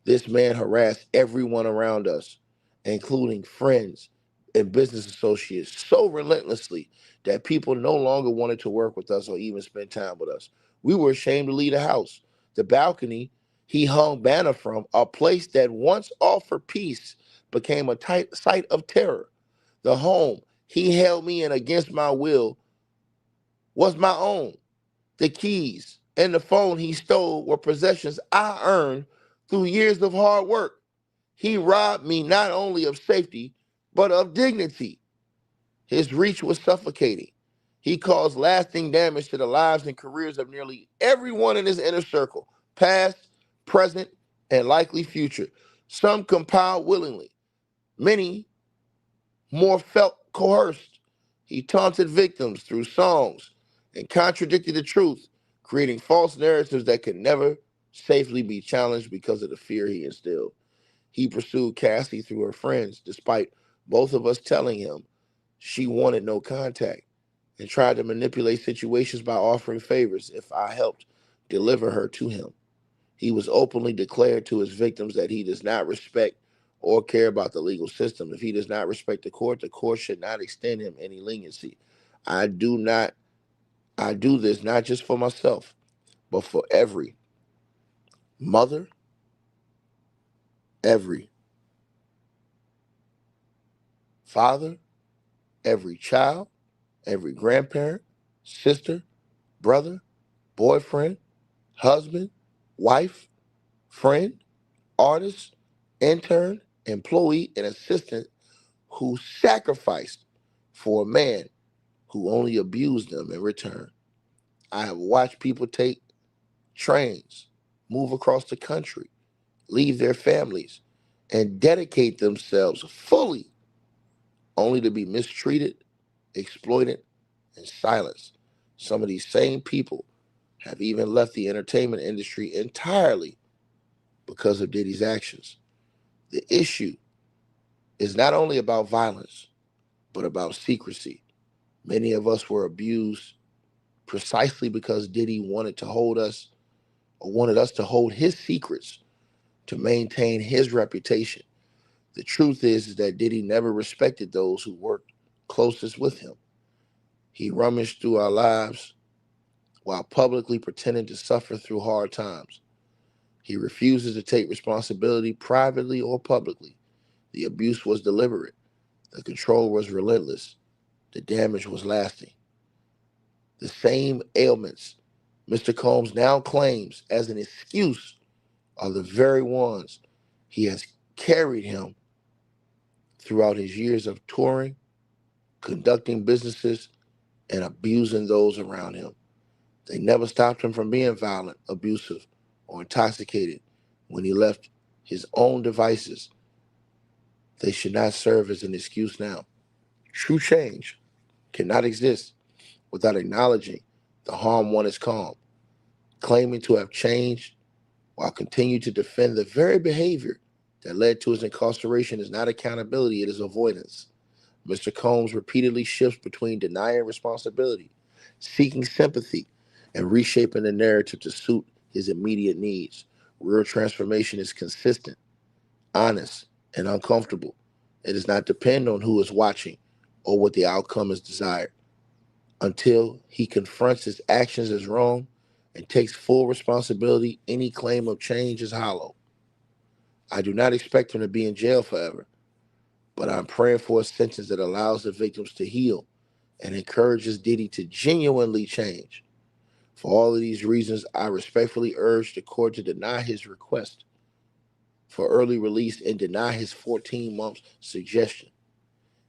This man harassed everyone around us, including friends and business associates, so relentlessly that people no longer wanted to work with us or even spend time with us. We were ashamed to leave the house. The balcony he hung banner from, a place that once offered peace, became a site of terror. The home he held me in against my will was my own. The keys and the phone he stole were possessions I earned through years of hard work. He robbed me not only of safety, but of dignity. His reach was suffocating. He caused lasting damage to the lives and careers of nearly everyone in his inner circle, past, present, and likely future. Some compiled willingly, many more felt coerced. He taunted victims through songs and contradicted the truth, creating false narratives that could never safely be challenged because of the fear he instilled. He pursued Cassie through her friends, despite both of us telling him she wanted no contact, and tried to manipulate situations by offering favors if I helped deliver her to him. He was openly declared to his victims that he does not respect or care about the legal system. If he does not respect the court should not extend him any leniency. I do not I do this not just for myself, But for every mother, every father, every child, every grandparent, sister, brother, boyfriend, husband, wife, friend, artist, intern, employee, and assistant who sacrificed for a man who only abused them in return. I have watched people take trains, move across the country, leave their families, and dedicate themselves fully only to be mistreated, exploited, and silenced. Some of these same people have even left the entertainment industry entirely because of Diddy's actions. The issue is not only about violence, but about secrecy. Many of us were abused precisely because Diddy wanted to hold us or wanted us to hold his secrets to maintain his reputation. The truth is that Diddy never respected those who worked closest with him. He rummaged through our lives while publicly pretending to suffer through hard times. He refuses to take responsibility privately or publicly. The abuse was deliberate. The control was relentless. The damage was lasting. The same ailments Mr. Combs now claims as an excuse are the very ones he has carried him throughout his years of touring, conducting businesses, and abusing those around him. They never stopped him from being violent, abusive, or intoxicated when he left his own devices. They should not serve as an excuse now. True change cannot exist without acknowledging the harm one has caused. Claiming to have changed while continuing to defend the very behavior that led to his incarceration is not accountability, it is avoidance. Mr. Combs repeatedly shifts between denying responsibility, seeking sympathy, and reshaping the narrative to suit his immediate needs. Real transformation is consistent, honest, and uncomfortable. It does not depend on who is watching or what the outcome is desired. Until he confronts his actions as wrong and takes full responsibility, any claim of change is hollow. I do not expect him to be in jail forever, but I'm praying for a sentence that allows the victims to heal and encourages Diddy to genuinely change. For all of these reasons, I respectfully urge the court to deny his request for early release and deny his 14-month suggestion.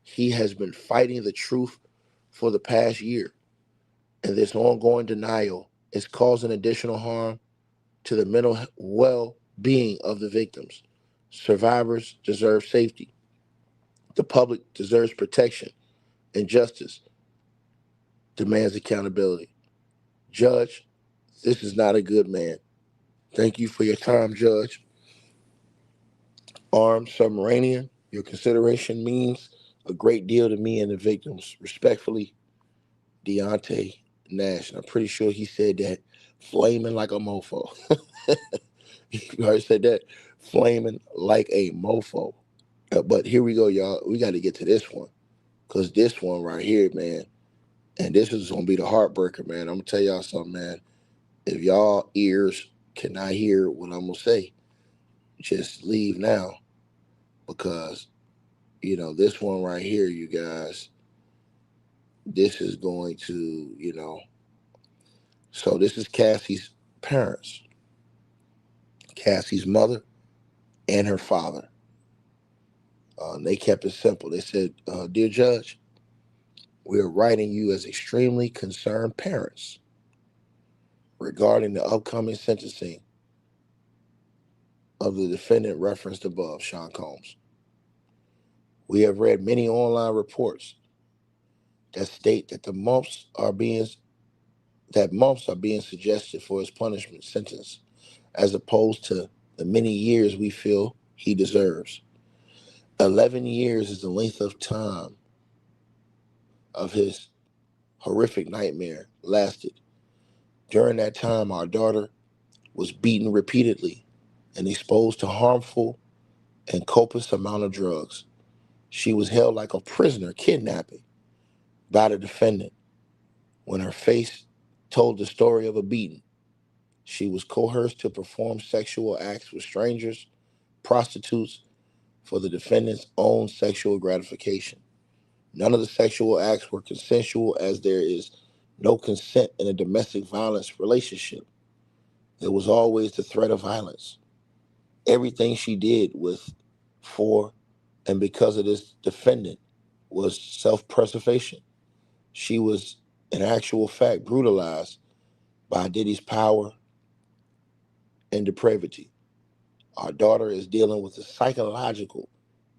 He has been fighting the truth for the past year, and this ongoing denial is causing additional harm to the mental well-being of the victims. Survivors deserve safety. The public deserves protection, and justice demands accountability. Judge, this is not a good man. Thank you for your time, Judge. Armed Submarinian, your consideration means a great deal to me and the victims. Respectfully, Deonte Nash. And I'm pretty sure he said that flaming like a mofo. You already said that, flaming like a mofo. But here we go, y'all. We got to get to this one. Because this one right here, man, and this is going to be the heartbreaker, man. I'm going to tell y'all something, man. If y'all ears cannot hear what I'm going to say, just leave now. Because, this one right here, you guys, this is going to, so this is Cassie's parents, Cassie's mother and her father. They kept it simple. They said, Dear Judge, we are writing you as extremely concerned parents regarding the upcoming sentencing of the defendant referenced above, Sean Combs. We have read many online reports that state that months are being suggested for his punishment sentence, as opposed to the many years we feel he deserves. 11 years is the length of time of his horrific nightmare lasted. During that time, our daughter was beaten repeatedly and exposed to harmful and copious amount of drugs. She was held like a prisoner, kidnapping, by the defendant when her face told the story of a beating. She was coerced to perform sexual acts with strangers, prostitutes, for the defendant's own sexual gratification. None of the sexual acts were consensual, as there is no consent in a domestic violence relationship. There was always the threat of violence. Everything she did with, for, and because of this defendant was self-preservation. She was, in actual fact, brutalized by Diddy's power and depravity. Our daughter is dealing with the psychological,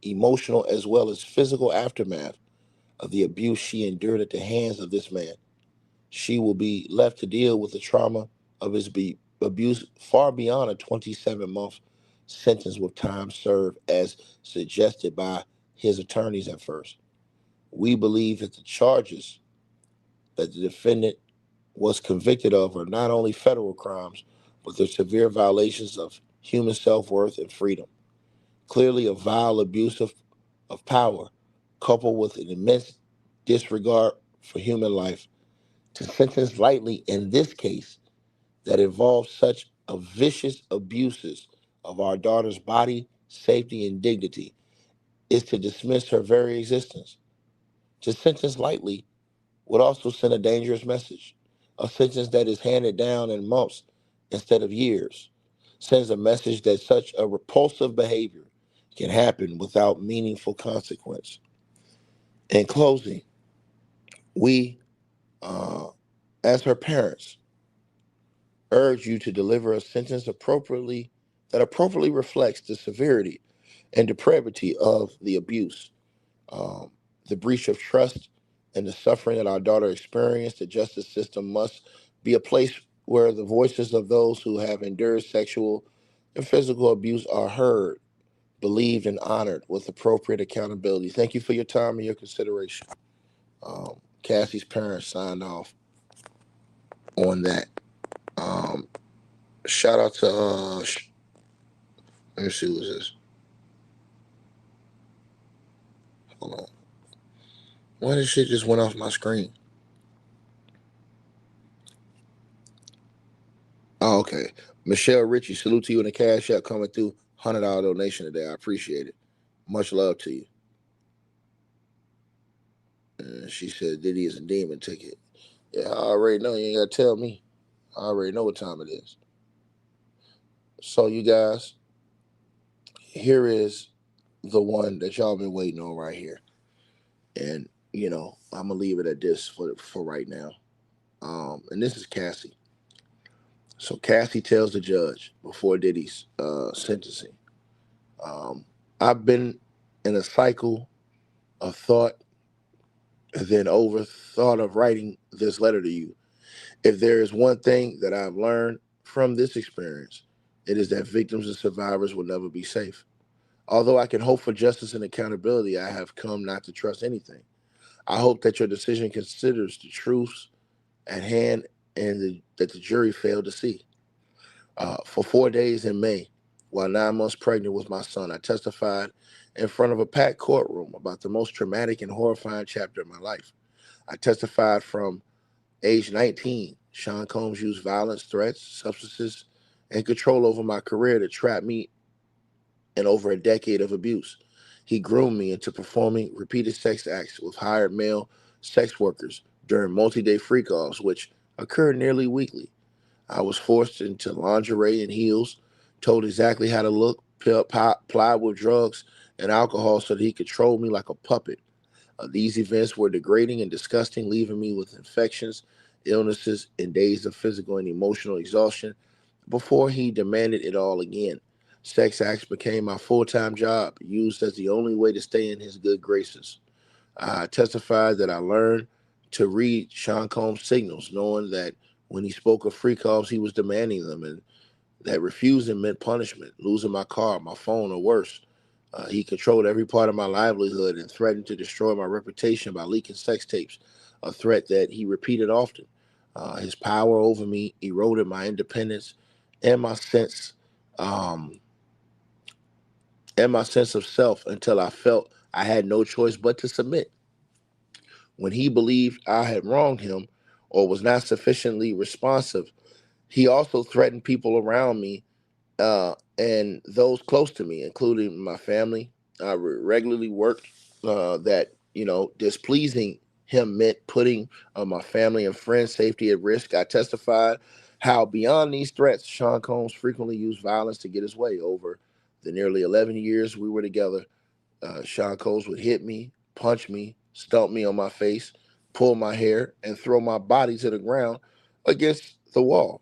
emotional, as well as physical aftermath of the abuse she endured at the hands of this man. She will be left to deal with the trauma of his abuse far beyond a 27-month sentence with time served as suggested by his attorneys at first. We believe that the charges that the defendant was convicted of are not only federal crimes, but they're severe violations of human self-worth and freedom. Clearly a vile abuse of power, coupled with an immense disregard for human life. To sentence lightly in this case that involves such a vicious abuses of our daughter's body, safety, and dignity is to dismiss her very existence. To sentence lightly would also send a dangerous message. A sentence that is handed down in months instead of years sends a message that such a repulsive behavior can happen without meaningful consequence. In closing, we, as her parents, urge you to deliver a sentence that appropriately reflects the severity and depravity of the abuse, um, the breach of trust, and the suffering that our daughter experienced. The justice system must be a place where the voices of those who have endured sexual and physical abuse are heard, believed, and honored with appropriate accountability. Thank you for your time and your consideration. Cassie's parents signed off on that. Um, Shout out to let me see who's this. Hold on. Why this shit just went off my screen? Oh, okay. Michelle Ritchie, salute to you in the cash app coming through. $100 donation today. I appreciate it. Much love to you. And she said Diddy is a demon ticket. Yeah, I already know. You ain't got to tell me. I already know what time it is. So, you guys, here is the one that y'all been waiting on right here. And, I'm going to leave it at this for right now. And this is Cassie. So Cassie tells the judge before Diddy's sentencing, I've been in a cycle of thought and then overthought of writing this letter to you. If there is one thing that I've learned from this experience, it is that victims and survivors will never be safe. Although I can hope for justice and accountability, I have come not to trust anything. I hope that your decision considers the truths at hand and that the jury failed to see. For 4 days in May, while 9 months pregnant with my son, I testified in front of a packed courtroom about the most traumatic and horrifying chapter of my life. I testified from age 19. Sean Combs used violence, threats, substances, and control over my career to trap me in over a decade of abuse. He groomed me into performing repeated sex acts with hired male sex workers during multi-day freak-offs, which occurred nearly weekly. I was forced into lingerie and heels, told exactly how to look, plied with drugs and alcohol so that he controlled me like a puppet. These events were degrading and disgusting, leaving me with infections, illnesses, and days of physical and emotional exhaustion before he demanded it all again. Sex acts became my full-time job, used as the only way to stay in his good graces. I testified that I learned to read Sean Combs' signals, knowing that when he spoke of free calls, he was demanding them, and that refusing meant punishment, losing my car, my phone, or worse. He controlled every part of my livelihood and threatened to destroy my reputation by leaking sex tapes, a threat that he repeated often. His power over me eroded my independence and my sense of self until I felt I had no choice but to submit. When he believed I had wronged him or was not sufficiently responsive, He also threatened people around me and those close to me, including my family. I regularly worked that, displeasing him meant putting my family and friends' safety at risk. I testified how, beyond these threats, Sean Combs frequently used violence to get his way. Over the nearly 11 years we were together, Sean Combs would hit me, punch me, stomp me on my face, pull my hair, and throw my body to the ground against the wall.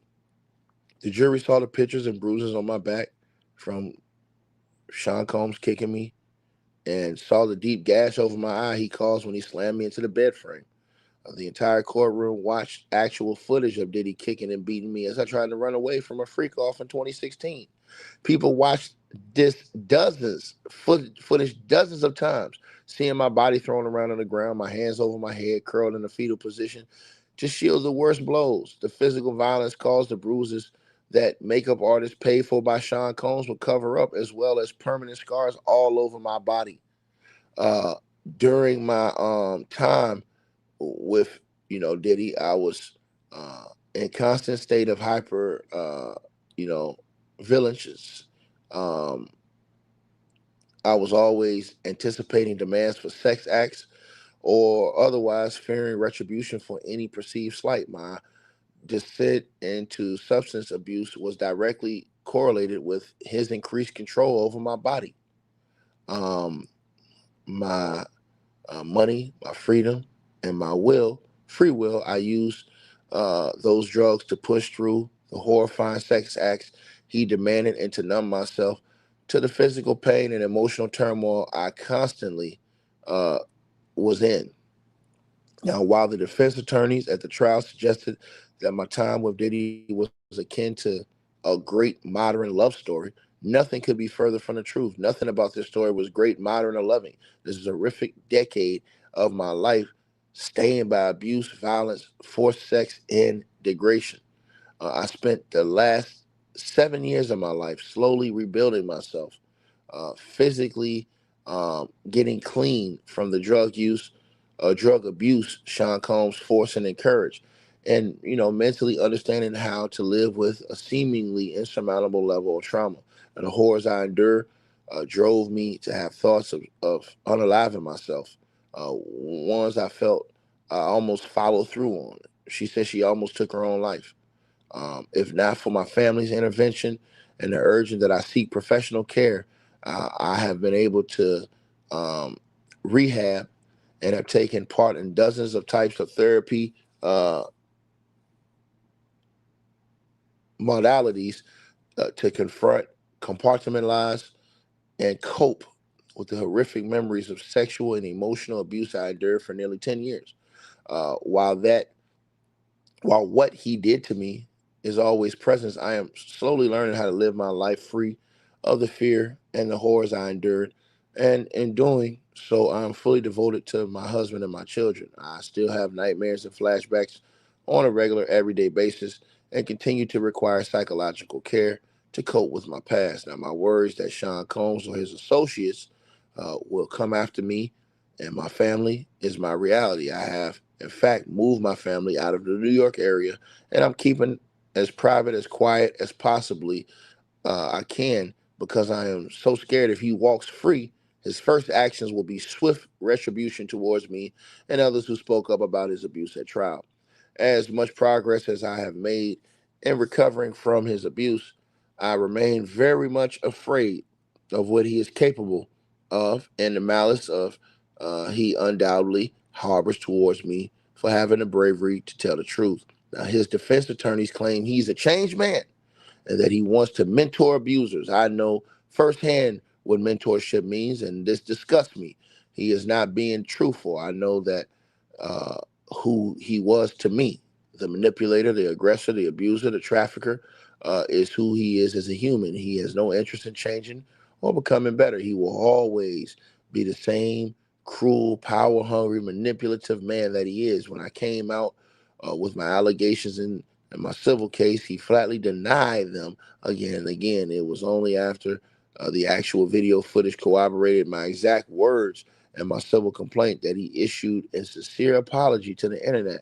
The jury saw the pictures and bruises on my back from Sean Combs kicking me and saw the deep gash over my eye he caused when he slammed me into the bed frame. The entire courtroom watched actual footage of Diddy kicking and beating me as I tried to run away from a freak off in 2016. People watched this footage dozens of times, seeing my body thrown around on the ground, my hands over my head, curled in a fetal position to shield the worst blows. The physical violence caused the bruises that makeup artists paid for by Sean Combs would cover up, as well as permanent scars all over my body. Uh, During my time with Diddy, I was in constant state of hyper vigilance. Um, I was always anticipating demands for sex acts or otherwise fearing retribution for any perceived slight. My descent into substance abuse was directly correlated with his increased control over my body, my money, my freedom, and my free will. I used those drugs to push through the horrifying sex acts he demanded and to numb myself to the physical pain and emotional turmoil I constantly uh, was in. Now, while the defense attorneys at the trial suggested that my time with Diddy was akin to a great modern love story, nothing could be further from the truth. Nothing about this story was great, modern, or loving. This is a horrific decade of my life stained by abuse, violence, forced sex, and degradation. I spent the last 7 years of my life slowly rebuilding myself, physically getting clean from the drug abuse Sean Combs forced and encouraged, and mentally understanding how to live with a seemingly insurmountable level of trauma. And the horrors I endured drove me to have thoughts of unaliving myself, ones I felt I almost followed through on. She said she almost took her own life. If not for my family's intervention and the urging that I seek professional care, I have been able to um, rehab and have taken part in dozens of types of therapy uh, modalities to confront, compartmentalize, and cope with the horrific memories of sexual and emotional abuse I endured for nearly 10 years. Uh, while that While what he did to me is always present, I am slowly learning how to live my life free of the fear and the horrors I endured. And in doing so, I'm fully devoted to my husband and my children. I still have nightmares and flashbacks on a regular, everyday basis and continue to require psychological care to cope with my past. Now, my worries that Sean Combs or his associates will come after me and my family is my reality. I have, in fact, moved my family out of the New York area, and I'm keeping as private, as quiet as possibly I can because I am so scared if he walks free, his first actions will be swift retribution towards me and others who spoke up about his abuse at trial. As much progress as I have made in recovering from his abuse, I remain very much afraid of what he is capable of and the malice of he undoubtedly harbors towards me for having the bravery to tell the truth. Now, his defense attorneys claim he's a changed man and that he wants to mentor abusers. I know firsthand what mentorship means, and this disgusts me. He is not being truthful. I know that uh, who he was to me, the manipulator, the aggressor, the abuser, the trafficker, is who he is as a human. He has no interest in changing or becoming better. He will always be the same cruel, power hungry, manipulative man that he is. When I came out with my allegations in my civil case, he flatly denied them again and again. It was only after the actual video footage corroborated my exact words and my civil complaint that he issued a sincere apology to the internet.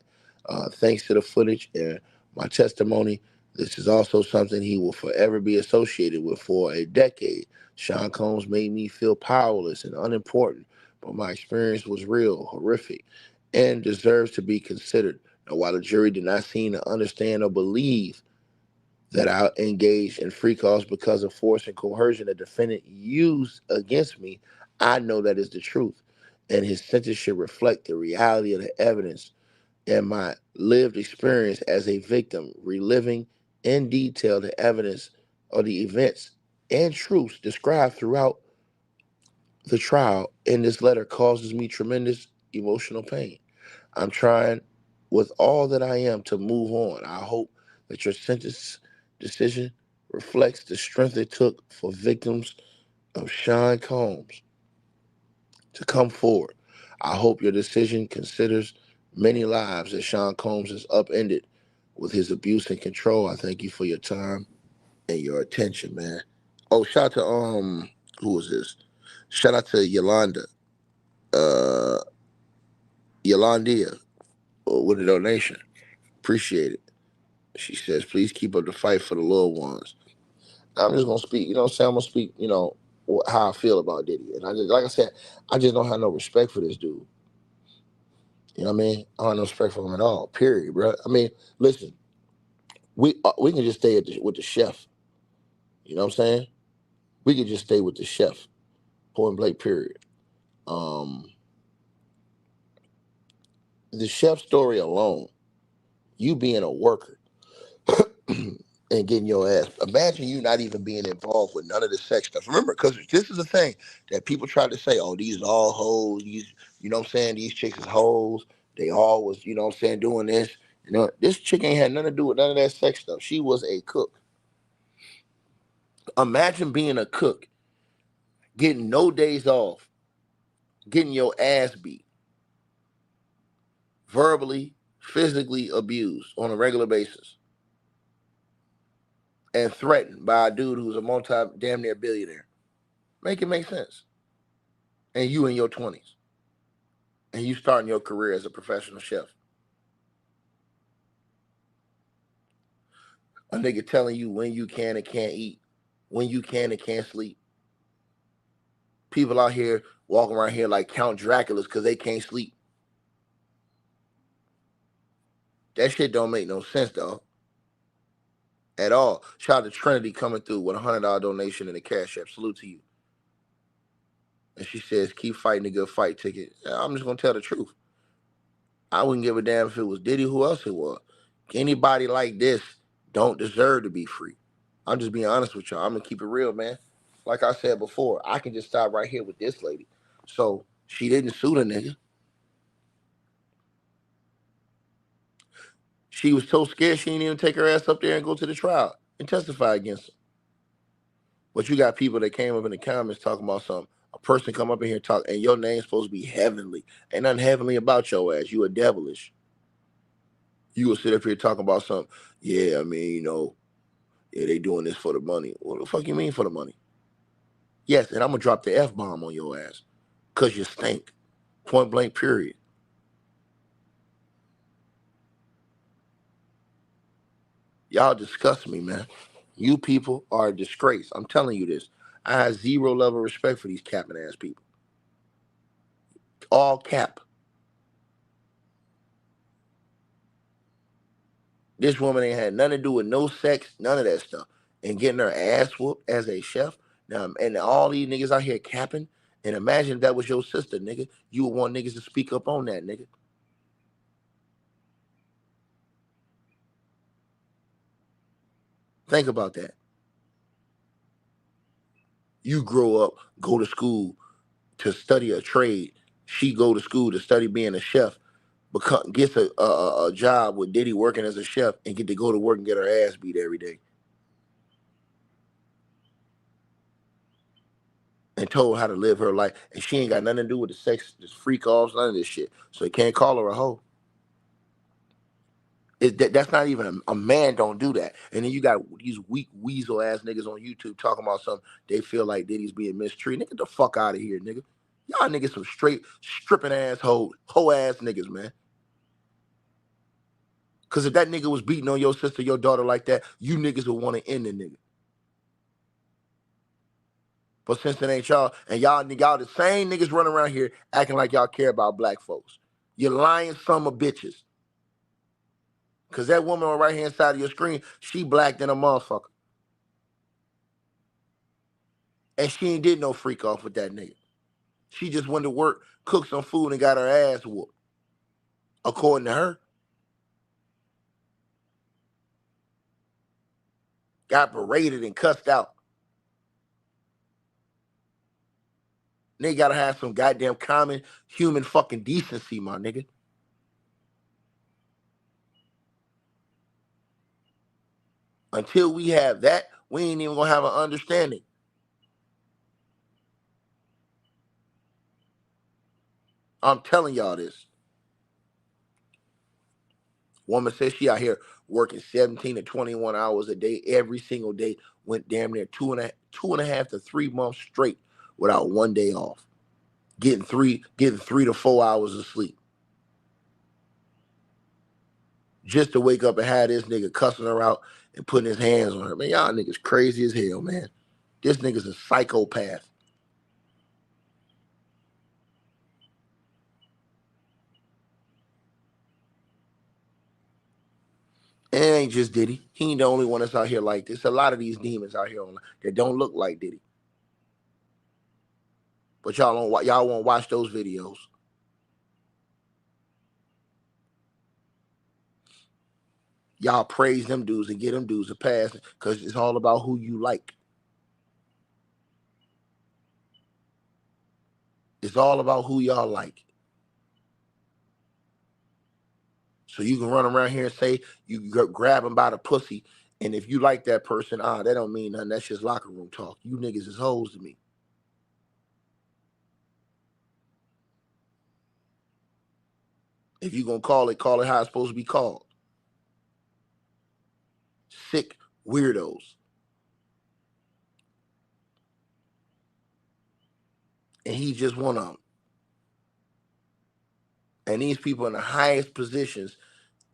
Thanks to the footage and my testimony, This is also something he will forever be associated with for a decade. Sean Combs made me feel powerless and unimportant, but my experience was real, horrific, and deserves to be considered. Now, while the jury did not seem to understand or believe that I engaged in free calls because of force and coercion the defendant used against me, I know that is the truth, and his sentence should reflect the reality of the evidence and my lived experience as a victim, reliving in detail the evidence of the events and truths described throughout the trial in this letter causes me tremendous emotional pain. I'm trying with all that I am to move on. I hope that your sentence decision reflects the strength it took for victims of Sean Combs to come forward. I hope your decision considers many lives that Sean Combs has upended with his abuse and control. I thank you for your time and your attention, man. Oh, shout out to who is this? Shout out to Yolanda, uh, Yolandia, with a donation. Appreciate it. She says, please keep up the fight for the little ones. I'm just gonna speak, you know what I'm saying? I'm gonna speak, how I feel about Diddy. And I just, like I said, I just don't have no respect for this dude. You know what I mean? I don't have no respect for him at all. Period, bro. I mean, listen, we can just stay with the chef. You know what I'm saying? We could just stay with the chef. Point blank. Period. Um, the chef story alone, you being a worker and getting your ass. Imagine you not even being involved with none of the sex stuff. Remember, because this is the thing that people try to say, oh, these are all hoes. These, you know what I'm saying? These chicks is hoes. They all was, you know what I'm saying, doing this. You know, this chick ain't had nothing to do with none of that sex stuff. She was a cook. Imagine being a cook, getting no days off, getting your ass beat, verbally, physically abused on a regular basis, and threatened by a dude who's a damn near billionaire. Make it make sense. And you in your 20s. And you starting your career as a professional chef. A nigga telling you when you can and can't eat, when you can and can't sleep. People out here walking around here like Count Draculas because they can't sleep. That shit don't make no sense, dog. At all. Shout out to Trinity coming through with a $100 donation in the Cash App. Salute to you. And she says, keep fighting the good fight ticket. I'm just going to tell the truth. I wouldn't give a damn if it was Diddy, who else it was. Anybody like this don't deserve to be free. I'm just being honest with y'all. I'm going to keep it real, man. Like I said before, I can just stop right here with this lady. So she didn't sue the nigga. She was so scared she didn't even take her ass up there and go to the trial and testify against him. But you got people that came up in the comments talking about something. A person come up in here talk, and your name's supposed to be heavenly. Ain't nothing heavenly about your ass. You a devilish. You will sit up here talking about something. Yeah, I mean, yeah, they doing this for the money. What the fuck you mean for the money? Yes, and I'm gonna drop the F-bomb on your ass. Cause you stink. Point blank, period. Y'all disgust me, man. You people are a disgrace. I'm telling you this. I have zero level of respect for these capping ass people. All cap. This woman ain't had nothing to do with no sex, none of that stuff. And getting her ass whooped as a chef. Now, and all these niggas out here capping. And imagine if that was your sister, nigga. You would want niggas to speak up on that, nigga. Think about that. You grow up, go to school to study a trade. She go to school to study being a chef. Gets a job with Diddy working as a chef and get to go to work and get her ass beat every day. And told how to live her life. And she ain't got nothing to do with the sex, this freak offs, none of this shit. So you can't call her a hoe. That's not even a man don't do that. And then you got these weak weasel ass niggas on YouTube talking about something they feel like Diddy's being mistreated. Nigga, get the fuck out of here, nigga. Y'all niggas some straight stripping ass hoe ass niggas, man. Because if that nigga was beating on your sister, your daughter like that, you niggas would want to end the nigga. But since it ain't y'all, and y'all the same niggas running around here acting like y'all care about black folks. You lying son of bitches. Because that woman on the right-hand side of your screen, she black than a motherfucker. And she ain't did no freak off with that nigga. She just went to work, cooked some food, and got her ass whooped. According to her. Got berated and cussed out. Nigga gotta have some goddamn common human fucking decency, my nigga. Until we have that, we ain't even gonna have an understanding. I'm telling y'all this. Woman says she out here working 17 to 21 hours a day every single day, went damn near two and a half to 3 months straight without one day off. Getting 3 to 4 hours of sleep. Just to wake up and have this nigga cussing her out and putting his hands on her. Man, y'all niggas crazy as hell, man. This nigga's a psychopath. And it ain't just Diddy. He ain't the only one that's out here like this. A lot of these demons out here that don't look like Diddy. But y'all won't watch those videos. Y'all praise them dudes and get them dudes a pass because it's all about who you like. It's all about who y'all like. So you can run around here and say you grab them by the pussy, and if you like that person, that don't mean nothing. That's just locker room talk. You niggas is hoes to me. If you gonna call it how it's supposed to be called. Sick weirdos. And he's just one of them. And these people in the highest positions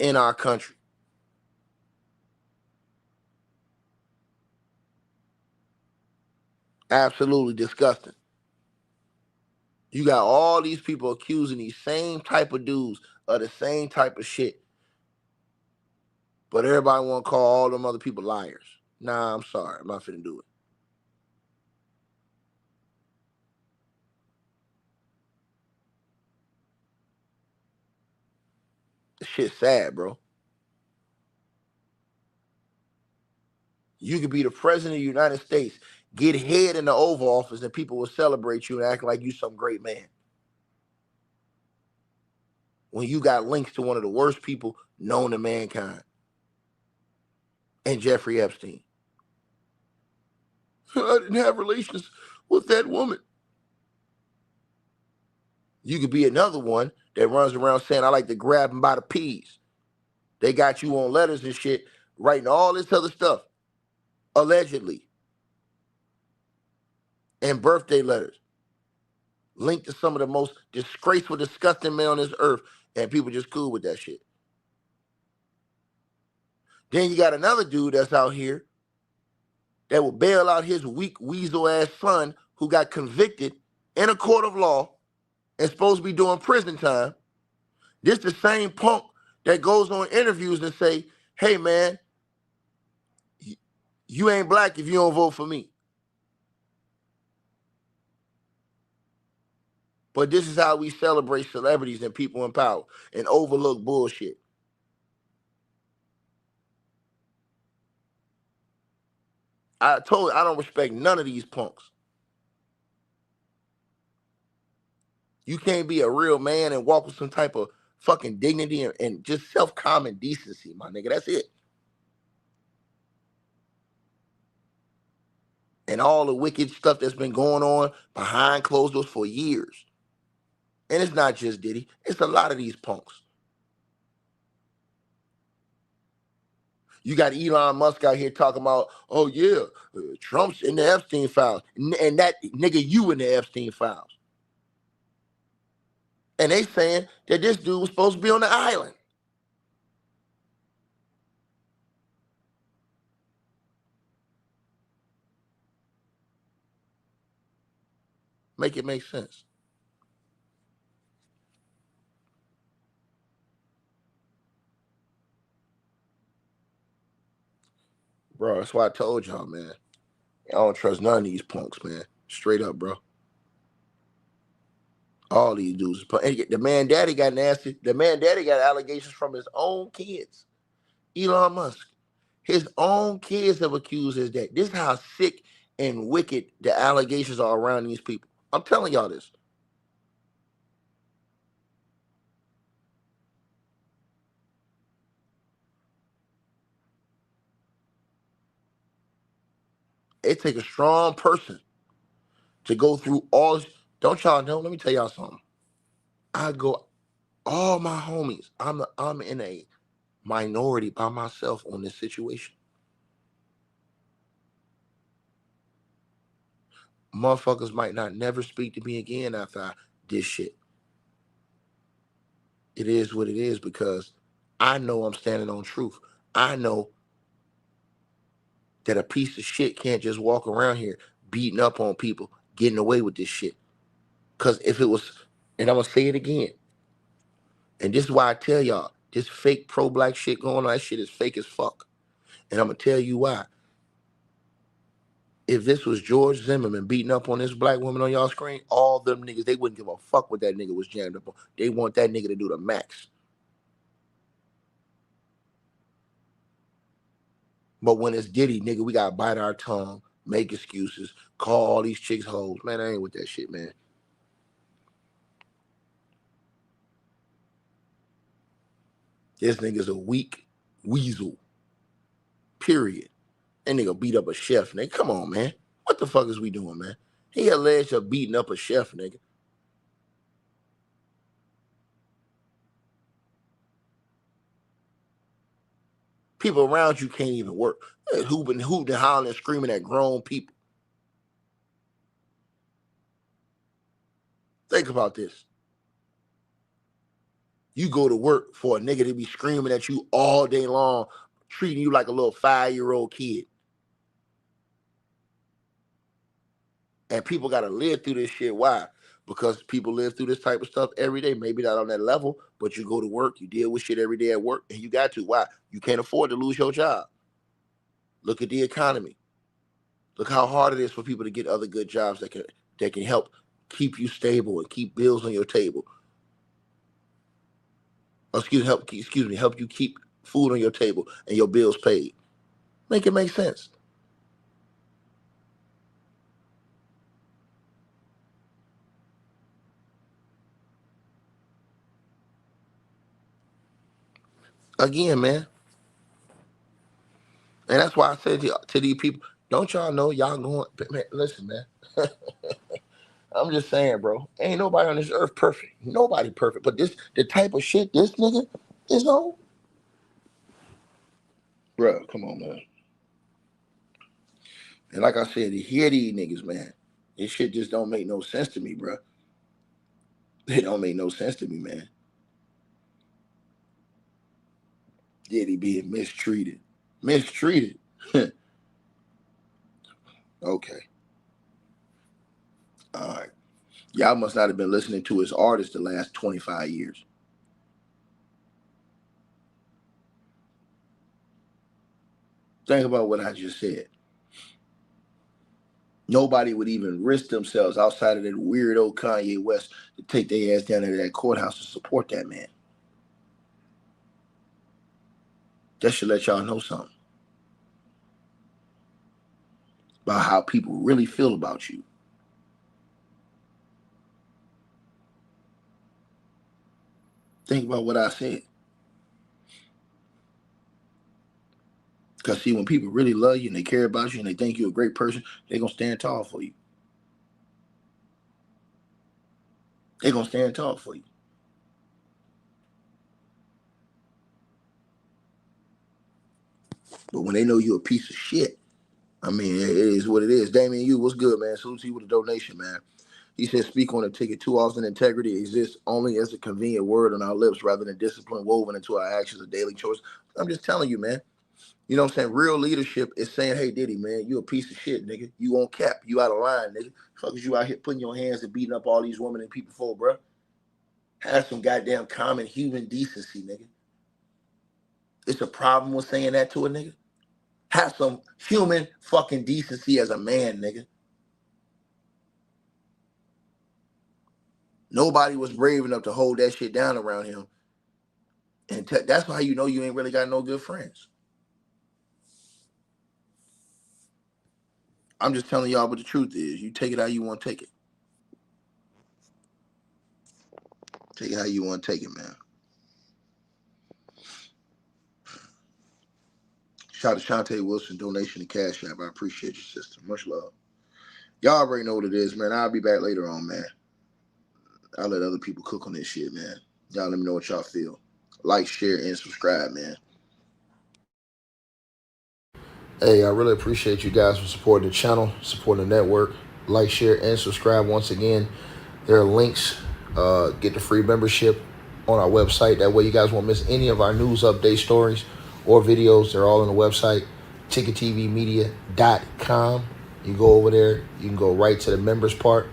in our country. Absolutely disgusting. You got all these people accusing these same type of dudes of the same type of shit. But everybody want to call all them other people liars. Nah, I'm sorry. I'm not finna do it. This shit's sad, bro. You could be the president of the United States, get head in the Oval Office, and people will celebrate you and act like you some great man. When you got links to one of the worst people known to mankind. And Jeffrey Epstein. I didn't have relations with that woman. You could be another one that runs around saying, I like to grab them by the peas. They got you on letters and shit, writing all this other stuff, allegedly. And birthday letters. Linked to some of the most disgraceful, disgusting men on this earth, and people just cool with that shit. Then you got another dude that's out here that will bail out his weak, weasel-ass son who got convicted in a court of law and supposed to be doing prison time. This the same punk that goes on interviews and say, hey, man, you ain't black if you don't vote for me. But this is how we celebrate celebrities and people in power and overlook bullshit. I told you, I don't respect none of these punks. You can't be a real man and walk with some type of fucking dignity and just self-common decency, my nigga. That's it. And all the wicked stuff that's been going on behind closed doors for years. And it's not just Diddy. It's a lot of these punks. You got Elon Musk out here talking about, oh, yeah, Trump's in the Epstein files. And that nigga, you in the Epstein files. And they saying that this dude was supposed to be on the island. Make it make sense. Bro, that's why I told y'all, man. I don't trust none of these punks, man. Straight up, bro. All these dudes. The man daddy got nasty. The man daddy got allegations from his own kids. Elon Musk. His own kids have accused his dad. This is how sick and wicked the allegations are around these people. I'm telling y'all this. It takes a strong person to go through all. Don't y'all know? Let me tell y'all something. I go, all my homies. I'm in a minority by myself on this situation. Motherfuckers might not never speak to me again after I did shit. It is what it is because I know I'm standing on truth. I know that a piece of shit can't just walk around here beating up on people, getting away with this shit. Because if it was, and I'm going to say it again, and this is why I tell y'all, this fake pro-black shit going on, that shit is fake as fuck. And I'm going to tell you why. If this was George Zimmerman beating up on this black woman on y'all screen, all them niggas, they wouldn't give a fuck what that nigga was jammed up on. They want that nigga to do the max. But when it's Diddy, nigga, we got to bite our tongue, make excuses, call all these chicks hoes. Man, I ain't with that shit, man. This nigga's a weak weasel. Period. That nigga beat up a chef, nigga. Come on, man. What the fuck is we doing, man? He alleged of beating up a chef, nigga. People around you can't even work. Hooting, hollering, screaming at grown people. Think about this. You go to work for a nigga to be screaming at you all day long, treating you like a little 5-year-old kid. And people got to live through this shit. Why? Because people live through this type of stuff every day. Maybe not on that level, but you go to work, you deal with shit every day at work, and you got to. Why? You can't afford to lose your job. Look at the economy. Look how hard it is for people to get other good jobs that can help keep you stable and keep bills on your table. Help you keep food on your table and your bills paid. Make it make sense. Again, man. And that's why I said to these people, don't y'all know y'all going, man, listen, man. I'm just saying, bro. Ain't nobody on this earth perfect. Nobody perfect. But the type of shit this nigga is on. Bro, come on, man. And like I said, to hear these niggas, man, this shit just don't make no sense to me, bro. It don't make no sense to me, man. Diddy being mistreated. Mistreated. Okay. All right. Y'all must not have been listening to his artists the last 25 years. Think about what I just said. Nobody would even risk themselves outside of that weirdo Kanye West to take their ass down to that courthouse to support that man. That should let y'all know something about how people really feel about you. Think about what I said. Because see, when people really love you and they care about you and they think you're a great person, they're going to stand tall for you. They're going to stand tall for you. But when they know you're a piece of shit, I mean, it is what it is. Damien, you, what's good, man? Salute to you with a donation, man. He said, speak on the ticket. Too often integrity exists only as a convenient word on our lips rather than discipline woven into our actions of daily choice. I'm just telling you, man. You know what I'm saying? Real leadership is saying, hey, Diddy, man, you a piece of shit, nigga. You on cap. You out of line, nigga. Fuck is you out here putting your hands and beating up all these women and people for, bro? Have some goddamn common human decency, nigga. It's a problem with saying that to a nigga. Have some human fucking decency as a man, nigga. Nobody was brave enough to hold that shit down around him. And that's why you know you ain't really got no good friends. I'm just telling y'all what the truth is. You take it how you want to take it. Take it how you want to take it, man. Shout out to Shantae Wilson, donation to Cash App. I appreciate you, sister. Much love. Y'all already know what it is, man. I'll be back later on, man. I'll let other people cook on this shit, man. Y'all let me know what y'all feel. Like, share, and subscribe, man. Hey, I really appreciate you guys for supporting the channel, supporting the network. Like, share, and subscribe. Once again, there are links. Get the free membership on our website. That way you guys won't miss any of our news update stories or videos. They're all on the website, ticketvmedia.com. You go over there. You can go right to the members part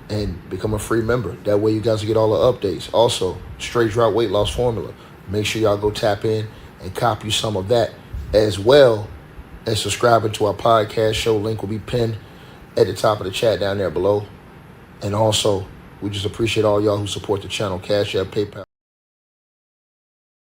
and become a free member. That way you guys will get all the updates. Also, Straight Drought Weight Loss Formula. Make sure y'all go tap in and copy some of that, as well as subscribing to our podcast show. Link will be pinned at the top of the chat down there below. And also, we just appreciate all y'all who support the channel. Cash App, PayPal.